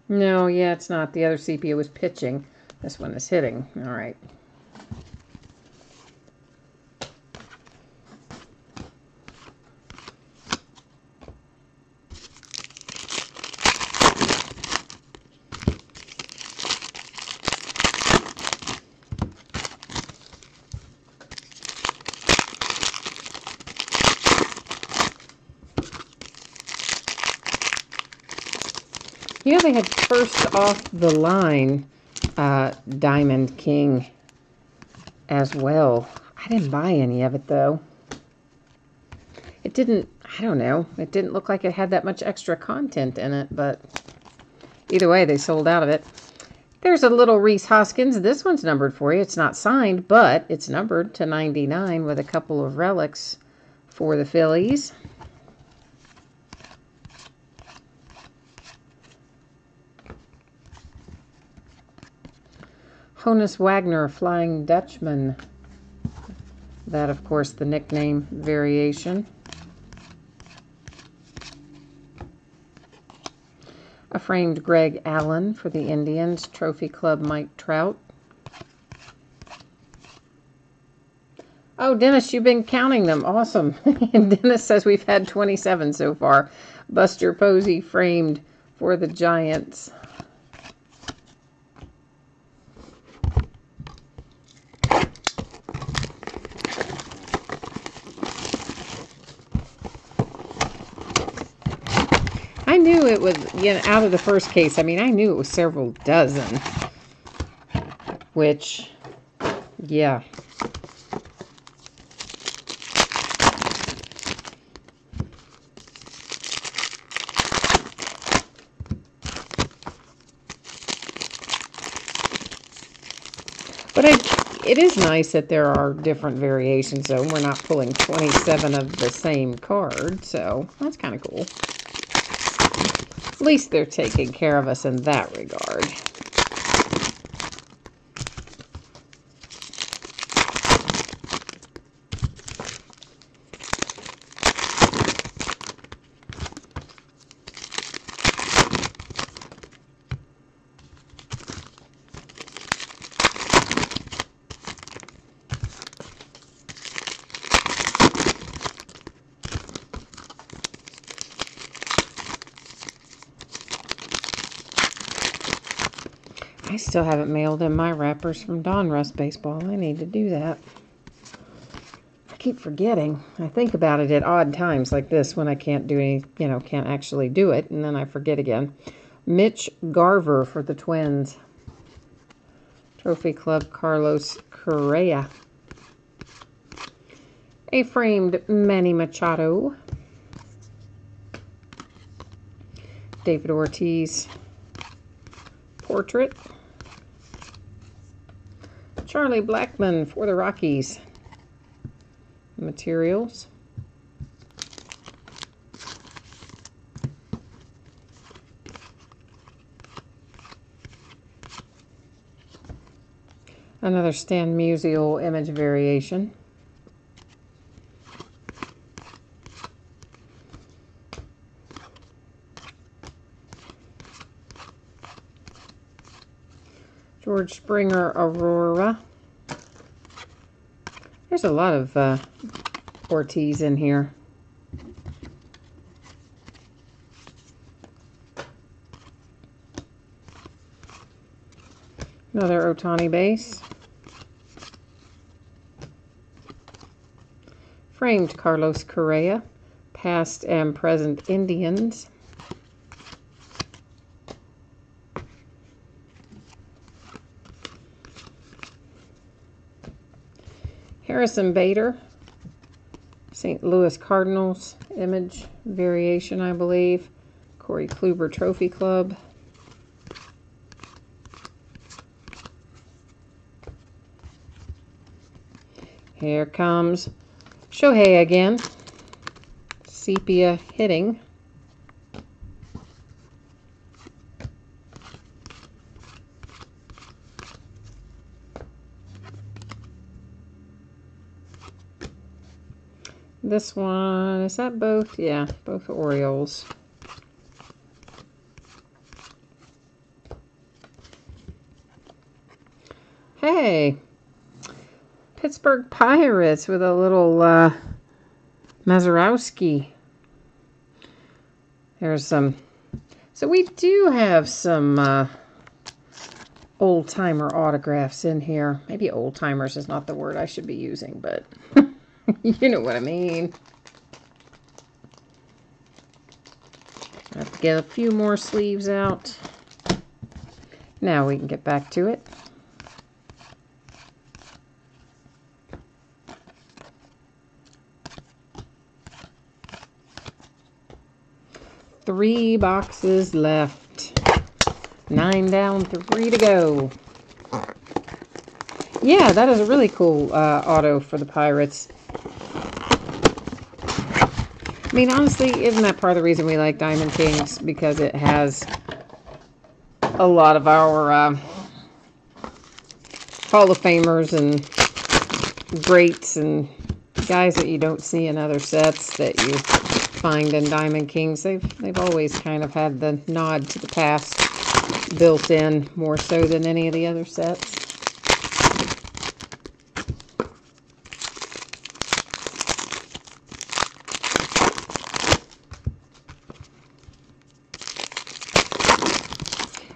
No, yeah, it's not. The other sepia was pitching. This one is hitting. All right. You know, they had first off the line Diamond King as well. I didn't buy any of it, though. It didn't, I don't know, it didn't look like it had that much extra content in it, but either way, they sold out of it. There's a little Rhys Hoskins. This one's numbered for you. It's not signed, but it's numbered to 99 with a couple of relics for the Phillies. Honus Wagner, Flying Dutchman. That, of course, the nickname variation. A framed Greg Allen for the Indians. Trophy Club Mike Trout. Oh, Dennis, you've been counting them. Awesome. And Dennis says we've had 27 so far. Buster Posey framed for the Giants. I knew it was, you know, out of the first case, I mean, I knew it was several dozen. Which, yeah. But it is nice that there are different variations, though. We're not pulling 27 of the same card, so that's kind of cool. At least they're taking care of us in that regard. I still haven't mailed in my wrappers from Donruss Baseball. I need to do that. I keep forgetting. I think about it at odd times like this when I can't do any, you know, can't actually do it, and then I forget again. Mitch Garver for the Twins. Trophy Club Carlos Correa. A framed Manny Machado. David Ortiz portrait. Charlie Blackmon for the Rockies. Materials. Another Stan Musial image variation. George Springer Aurora. There's a lot of Ortiz in here. Another Ohtani base. Framed Carlos Correa. Past and present Indians. Harrison Bader, St. Louis Cardinals image variation, I believe. Corey Kluber Trophy Club. Here comes Shohei again. Sepia hitting. this one, is that both? Yeah, both Orioles. Hey, Pittsburgh Pirates with a little Mazeroski. There's some. So we do have some old-timer autographs in here. Maybe old-timers is not the word I should be using, but you know what I mean. I have to get a few more sleeves out. Now we can get back to it. Three boxes left. 9 down, 3 to go. Yeah, that is a really cool auto for the Pirates. I mean, honestly, isn't that part of the reason we like Diamond Kings? Because it has a lot of our Hall of Famers and greats and guys that you don't see in other sets that you find in Diamond Kings. They've always kind of had the nod to the past built in more so than any of the other sets.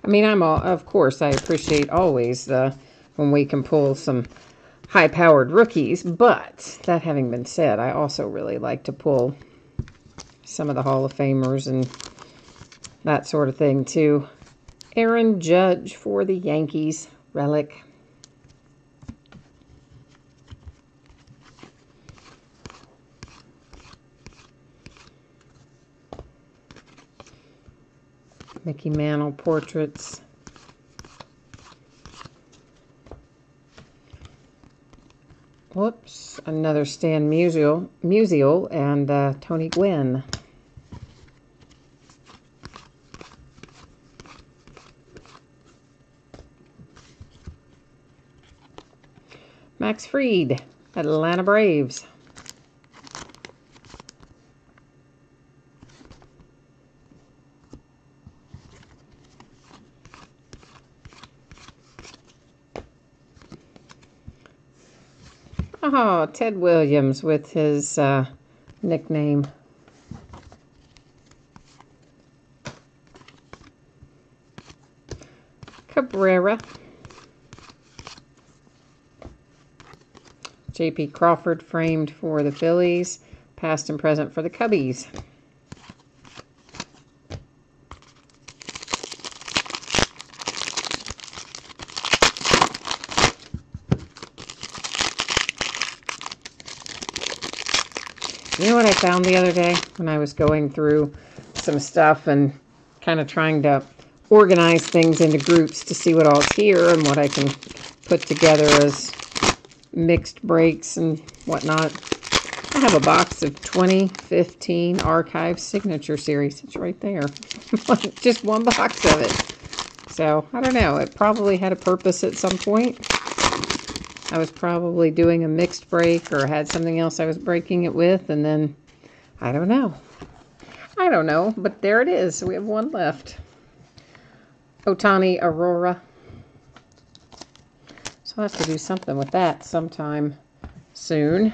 I mean, of course, I appreciate always when we can pull some high-powered rookies, but that having been said, I also really like to pull some of the Hall of Famers and that sort of thing, too. Aaron Judge for the Yankees, relic. Mickey Mantle portraits. Whoops, another Stan Musial and Tony Gwynn. Max Fried, Atlanta Braves. Oh, Ted Williams with his nickname. Cabrera. J.P. Crawford framed for the Phillies. Past and present for the Cubbies. You know what I found the other day when I was going through some stuff and kind of trying to organize things into groups to see what all's here and what I can put together as mixed breaks and whatnot. I have a box of 2015 Archive Signature Series. It's right there. Just one box of it. So, I don't know. It probably had a purpose at some point. I was probably doing a mixed break or had something else I was breaking it with, and then, I don't know. I don't know, but there it is. We have one left. Ohtani Aurora. So I'll have to do something with that sometime soon.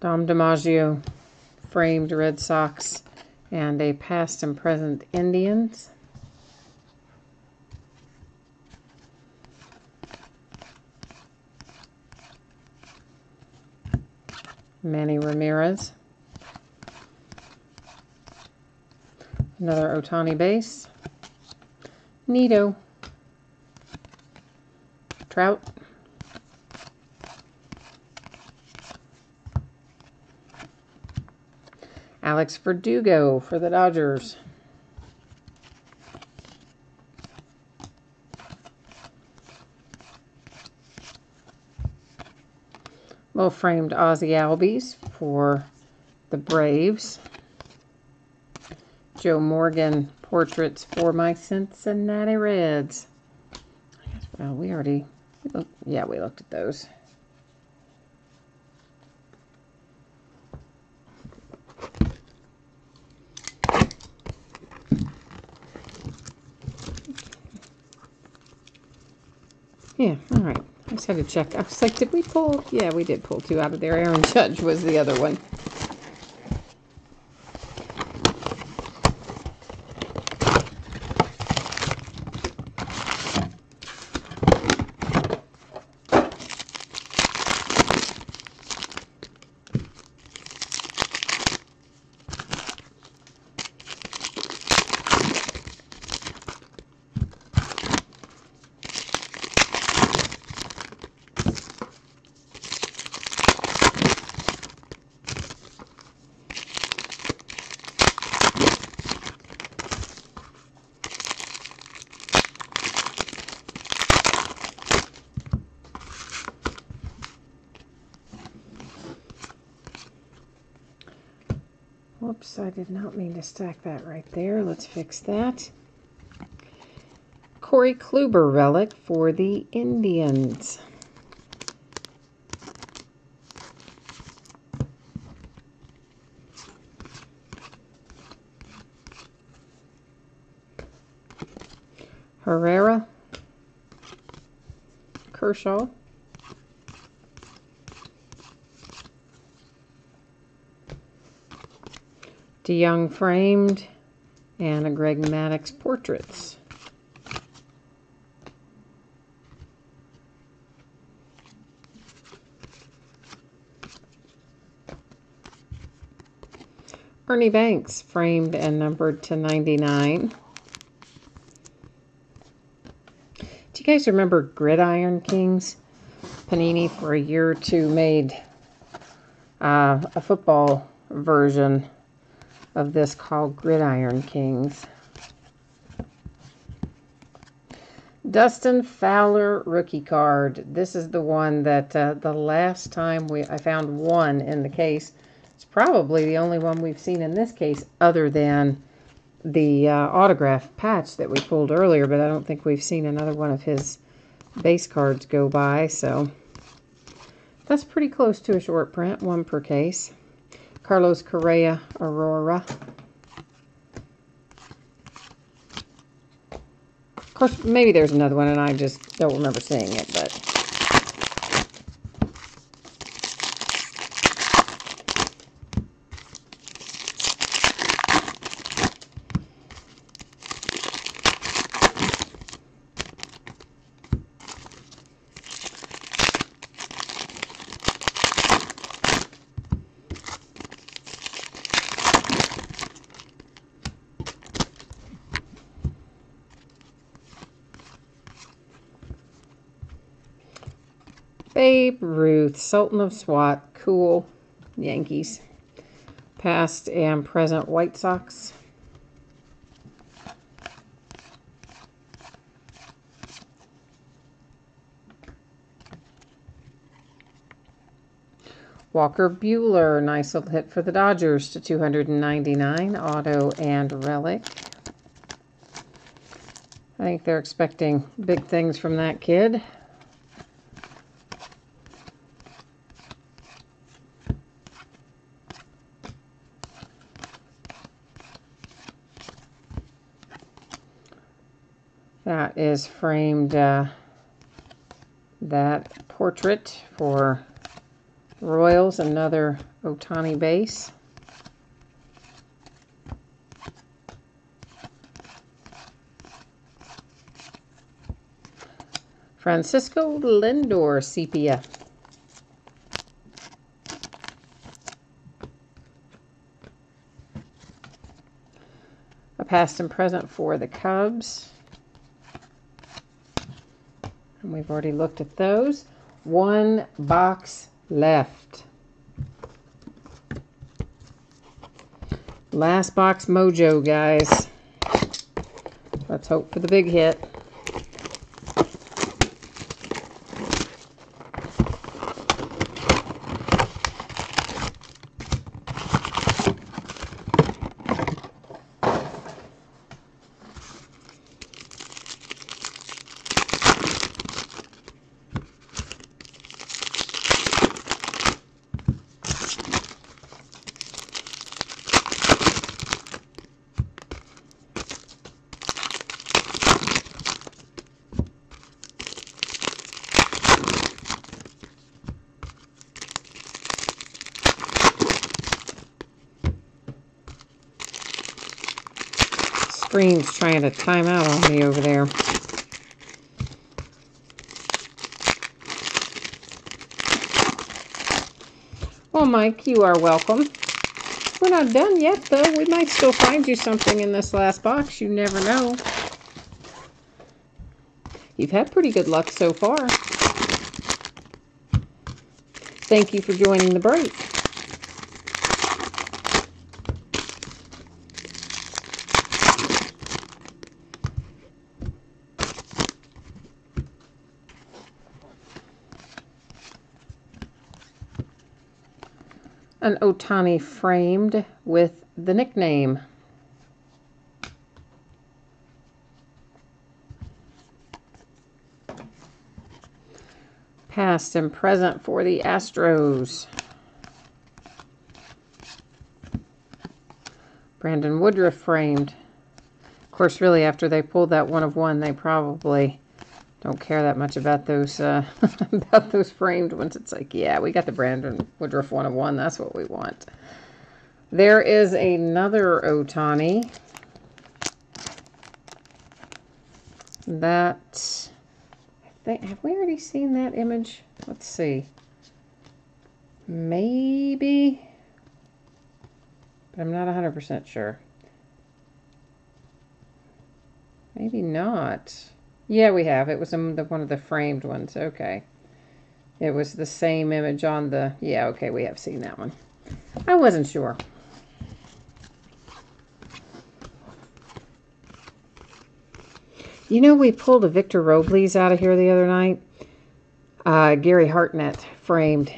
Dom DiMaggio, framed Red Sox, and a past and present Indians. Manny Ramirez. Another Ohtani base. Nito. Trout. Alex Verdugo for the Dodgers. Little framed Ozzie Albies for the Braves. Joe Morgan portraits for my Cincinnati Reds. Well, we looked at those. Yeah, all right. I just had to check. I was like, did we pull? Yeah, we did pull 2 out of there. Aaron Judge was the other one. Whoops, I did not mean to stack that right there. Let's fix that. Corey Kluber relic for the Indians. Herrera. Kershaw. DeYoung framed, and a Greg Maddux portraits. Ernie Banks framed and numbered to 99. Do you guys remember Gridiron Kings? Panini for a year or two made a football version of this called Gridiron Kings. Dustin Fowler rookie card. This is the one that the last time I found one in the case. It's probably the only one we've seen in this case other than the autograph patch that we pulled earlier, but I don't think we've seen another one of his base cards go by, so that's pretty close to a short print, 1 per case. Carlos Correa, Aurora. Of course, maybe there's another one and I just don't remember seeing it, but Babe Ruth, Sultan of SWAT, cool, Yankees. Past and present White Sox. Walker Buehler, nice little hit for the Dodgers to 299, auto and relic. I think they're expecting big things from that kid. That is framed, that portrait for Royals, another Ohtani base. Francisco Lindor, sepia. A past and present for the Cubs. And we've already looked at those. 1 box left. Last box mojo, guys. Let's hope for the big hit. screen's trying to time out on me over there. Well, Mike, you are welcome. We're not done yet, though. We might still find you something in this last box. You never know. You've had pretty good luck so far. Thank you for joining the break. An Ohtani framed with the nickname. Past and present for the Astros. Brandon Woodruff framed. Of course, really, after they pulled that 1/1, they probably don't care that much about those about those framed ones. It's like, yeah, we got the Brandon Woodruff 1/1. That's what we want. There is another Ohtani. That, I think, have we already seen that image? Let's see. Maybe, but I'm not 100% sure. Maybe not. Yeah, we have. It was one of the framed ones. Okay. It was the same image on the... Yeah, okay, we have seen that one. I wasn't sure. You know, we pulled a Victor Robles out of here the other night. Gary Hartnett framed.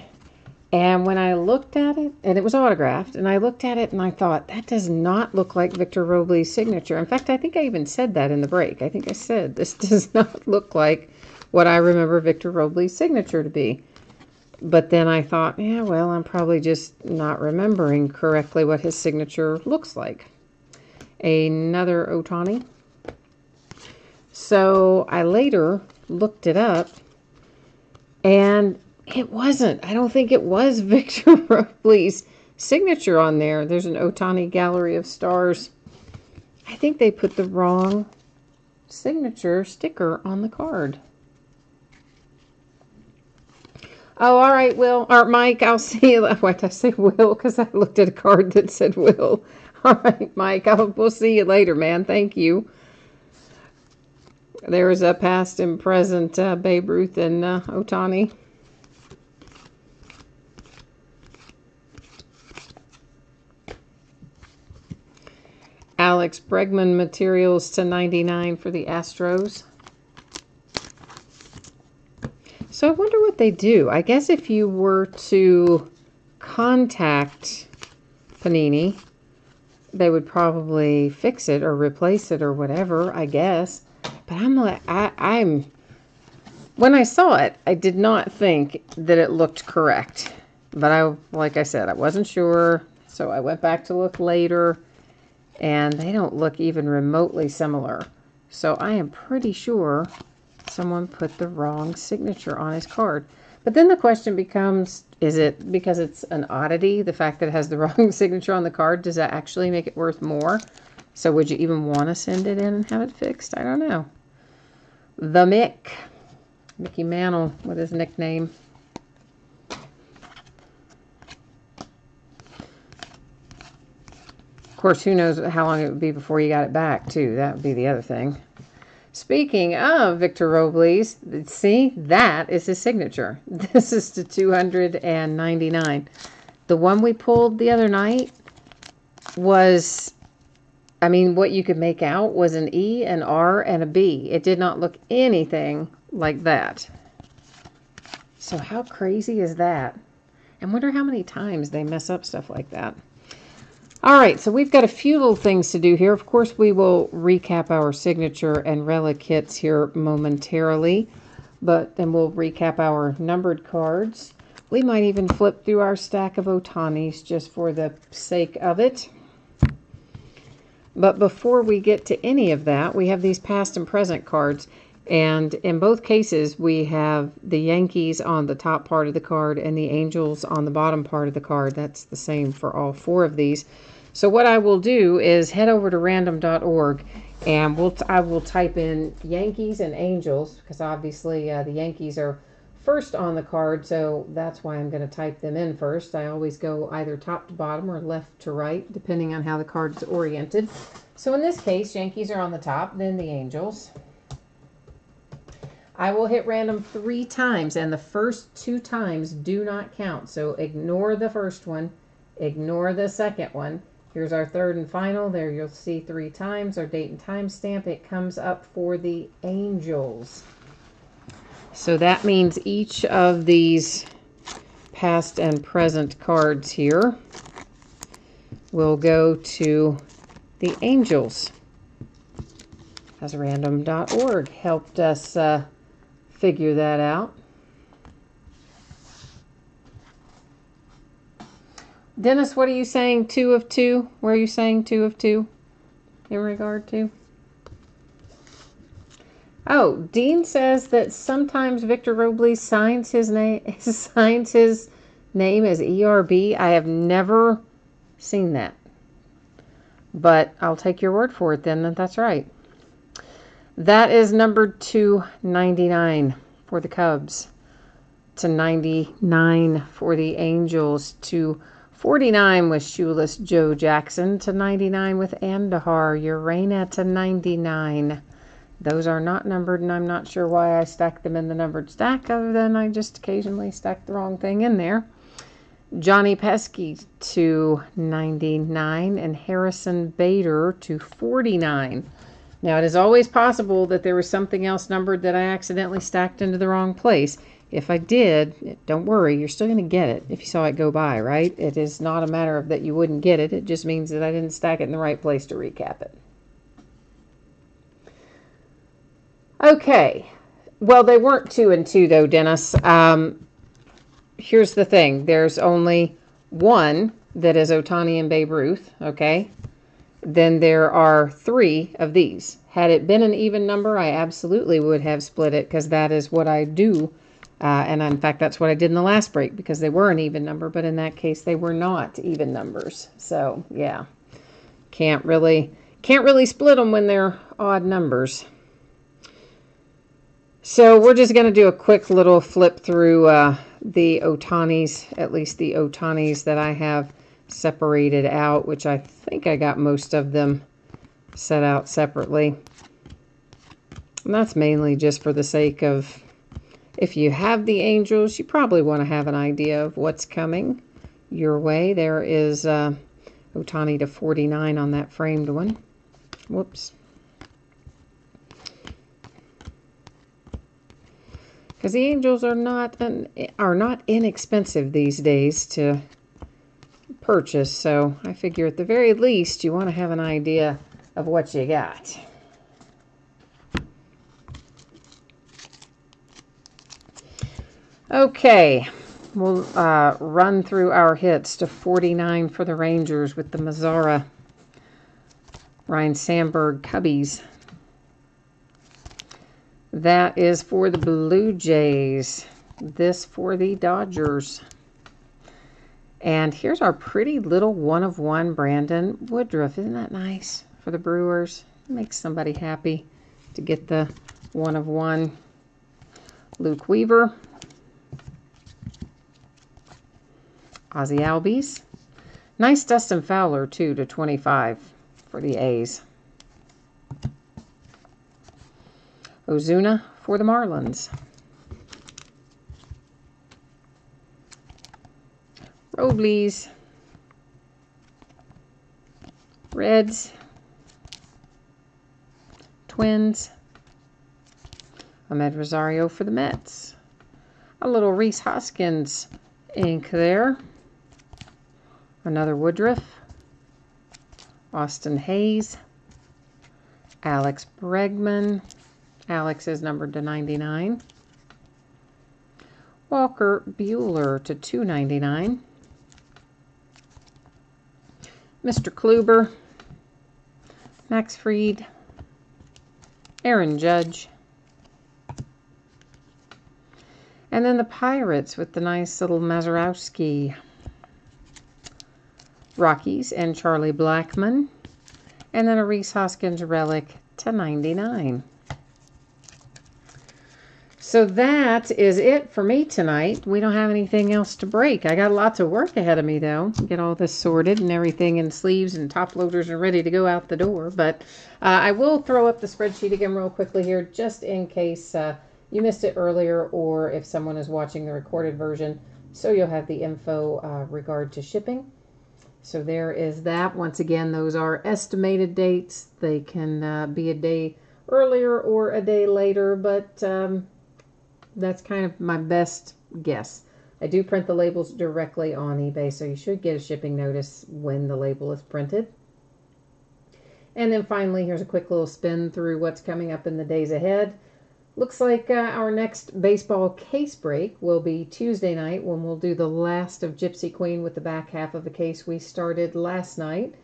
And when I looked at it, and it was autographed, and I looked at it and I thought, that does not look like Victor Robles' signature. In fact, I think I even said that in the break. I think I said, this does not look like what I remember Victor Robles' signature to be. But then I thought, yeah, well, I'm probably just not remembering correctly what his signature looks like. Another Ohtani. So I later looked it up, and it wasn't. I don't think it was Victor Robles' signature on there. There's an Ohtani Gallery of Stars. I think they put the wrong signature sticker on the card. Oh, all right, Will. Or Mike, I'll see you. Why did I say Will? Because I looked at a card that said Will. All right, Mike, we'll see you later, man. Thank you. There is a past and present Babe Ruth and Ohtani. Alex Bregman materials /99 for the Astros. So I wonder what they do. I guess if you were to contact Panini, they would probably fix it or replace it or whatever, I guess. But I'm like, when I saw it, I did not think that it looked correct. But like I said, I wasn't sure, so I went back to look later, and they don't look even remotely similar. So I am pretty sure someone put the wrong signature on his card. But then the question becomes, is it because it's an oddity, the fact that it has the wrong signature on the card, does that actually make it worth more? So would you even want to send it in and have it fixed? I don't know. The Mickey Mantle with his nickname. Of course, who knows how long it would be before you got it back, too. That would be the other thing. Speaking of Victor Robles, see, that is his signature. This is to 299. The one we pulled the other night was, I mean, what you could make out was an E, an R, and a B. It did not look anything like that. So how crazy is that? I wonder how many times they mess up stuff like that. All right, so we've got a few little things to do here. Of course, we will recap our signature and relic hits here momentarily, but then we'll recap our numbered cards. We might even flip through our stack of Ohtanis just for the sake of it. But before we get to any of that, we have these past and present cards. And in both cases, we have the Yankees on the top part of the card and the Angels on the bottom part of the card. That's the same for all four of these. So what I will do is head over to random.org And I will type in Yankees and Angels because obviously the Yankees are first on the card, so that's why I'm going to type them in first. I always go either top to bottom or left to right, depending on how the card's oriented. So in this case, Yankees are on the top, then the Angels. I will hit random 3 times, and the first 2 times do not count. So ignore the first one, ignore the second one. Here's our third and final. There you'll see 3 times, our date and time stamp. It comes up for the Angels. So that means each of these past and present cards here will go to the Angels. As random.org helped us figure that out. Dennis, what are you saying? 2 of 2? Where are you saying 2 of 2 in regard to? Oh, Dean says that sometimes Victor Robles signs his name as ERB. I have never seen that, but I'll take your word for it then that that's right. That is numbered to 99 for the Cubs, to 99 for the Angels, to 49 with Shoeless Joe Jackson, to 99 with Andahar Urena, to 99. Those are not numbered, and I'm not sure why I stacked them in the numbered stack, other than I just occasionally stacked the wrong thing in there. Johnny Pesky to 99, and Harrison Bader to 49. Now, it is always possible that there was something else numbered that I accidentally stacked into the wrong place. If I did, don't worry, you're still going to get it if you saw it go by, right? It is not a matter of that you wouldn't get it. It just means that I didn't stack it in the right place to recap it. Okay. Well, they weren't 2 and 2, though, Dennis. Here's the thing. There's only one that is Ohtani and Babe Ruth, okay? Then there are 3 of these. Had it been an even number, I absolutely would have split it because that is what I do. And in fact, that's what I did in the last break because they were an even number. But in that case, they were not even numbers. So, yeah. Can't really split them when they're odd numbers. So we're just going to do a quick little flip through the Ohtanis, at least the Ohtanis that I have separated out, which I think I got most of them set out separately. And that's mainly just for the sake of, if you have the Angels, you probably want to have an idea of what's coming your way. There is Ohtani to 49 on that framed one. Whoops. Because the Angels are not inexpensive these days to purchase, so I figure at the very least you want to have an idea of what you got. Okay, we'll run through our hits to 49 for the Rangers with the Mazzara Ryan Sandberg Cubbies. That is for the Blue Jays. This for the Dodgers. And here's our pretty little 1 of 1 Brandon Woodruff. Isn't that nice for the Brewers? It makes somebody happy to get the 1 of 1. Luke Weaver. Ozzie Albies. Nice Dustin Fowler, too, to 25 for the A's. Ozuna for the Marlins. Robles. Reds. Twins. Ahmed Rosario for the Mets. A little Rhys Hoskins ink there. Another Woodruff. Austin Hayes. Alex Bregman. Alex is numbered to 99. Walker Buehler to 299. Mr. Kluber. Max Fried. Aaron Judge. And then the Pirates with the nice little Mazeroski. Rockies and Charlie Blackmon. And then a Rhys Hoskins relic to 99. So that is it for me tonight. We don't have anything else to break. I got lots of work ahead of me, though. Get all this sorted and everything in sleeves and top loaders are ready to go out the door. But I will throw up the spreadsheet again real quickly here, just in case you missed it earlier or if someone is watching the recorded version. So you'll have the info regard to shipping. So there is that. Once again, those are estimated dates. They can be a day earlier or a day later, but that's kind of my best guess. I do print the labels directly on eBay, so you should get a shipping notice when the label is printed. And then finally, here's a quick little spin through what's coming up in the days ahead. Looks like our next baseball case break will be Tuesday night when we'll do the last of Gypsy Queen with the back half of the case we started last night.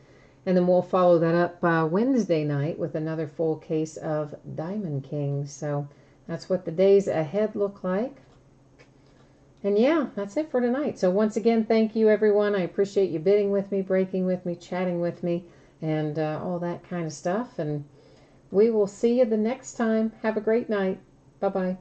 And then we'll follow that up Wednesday night with another full case of Diamond King. So that's what the days ahead look like. And yeah, that's it for tonight. So once again, thank you, everyone. I appreciate you bidding with me, breaking with me, chatting with me, and all that kind of stuff. And we will see you the next time. Have a great night. Bye-bye.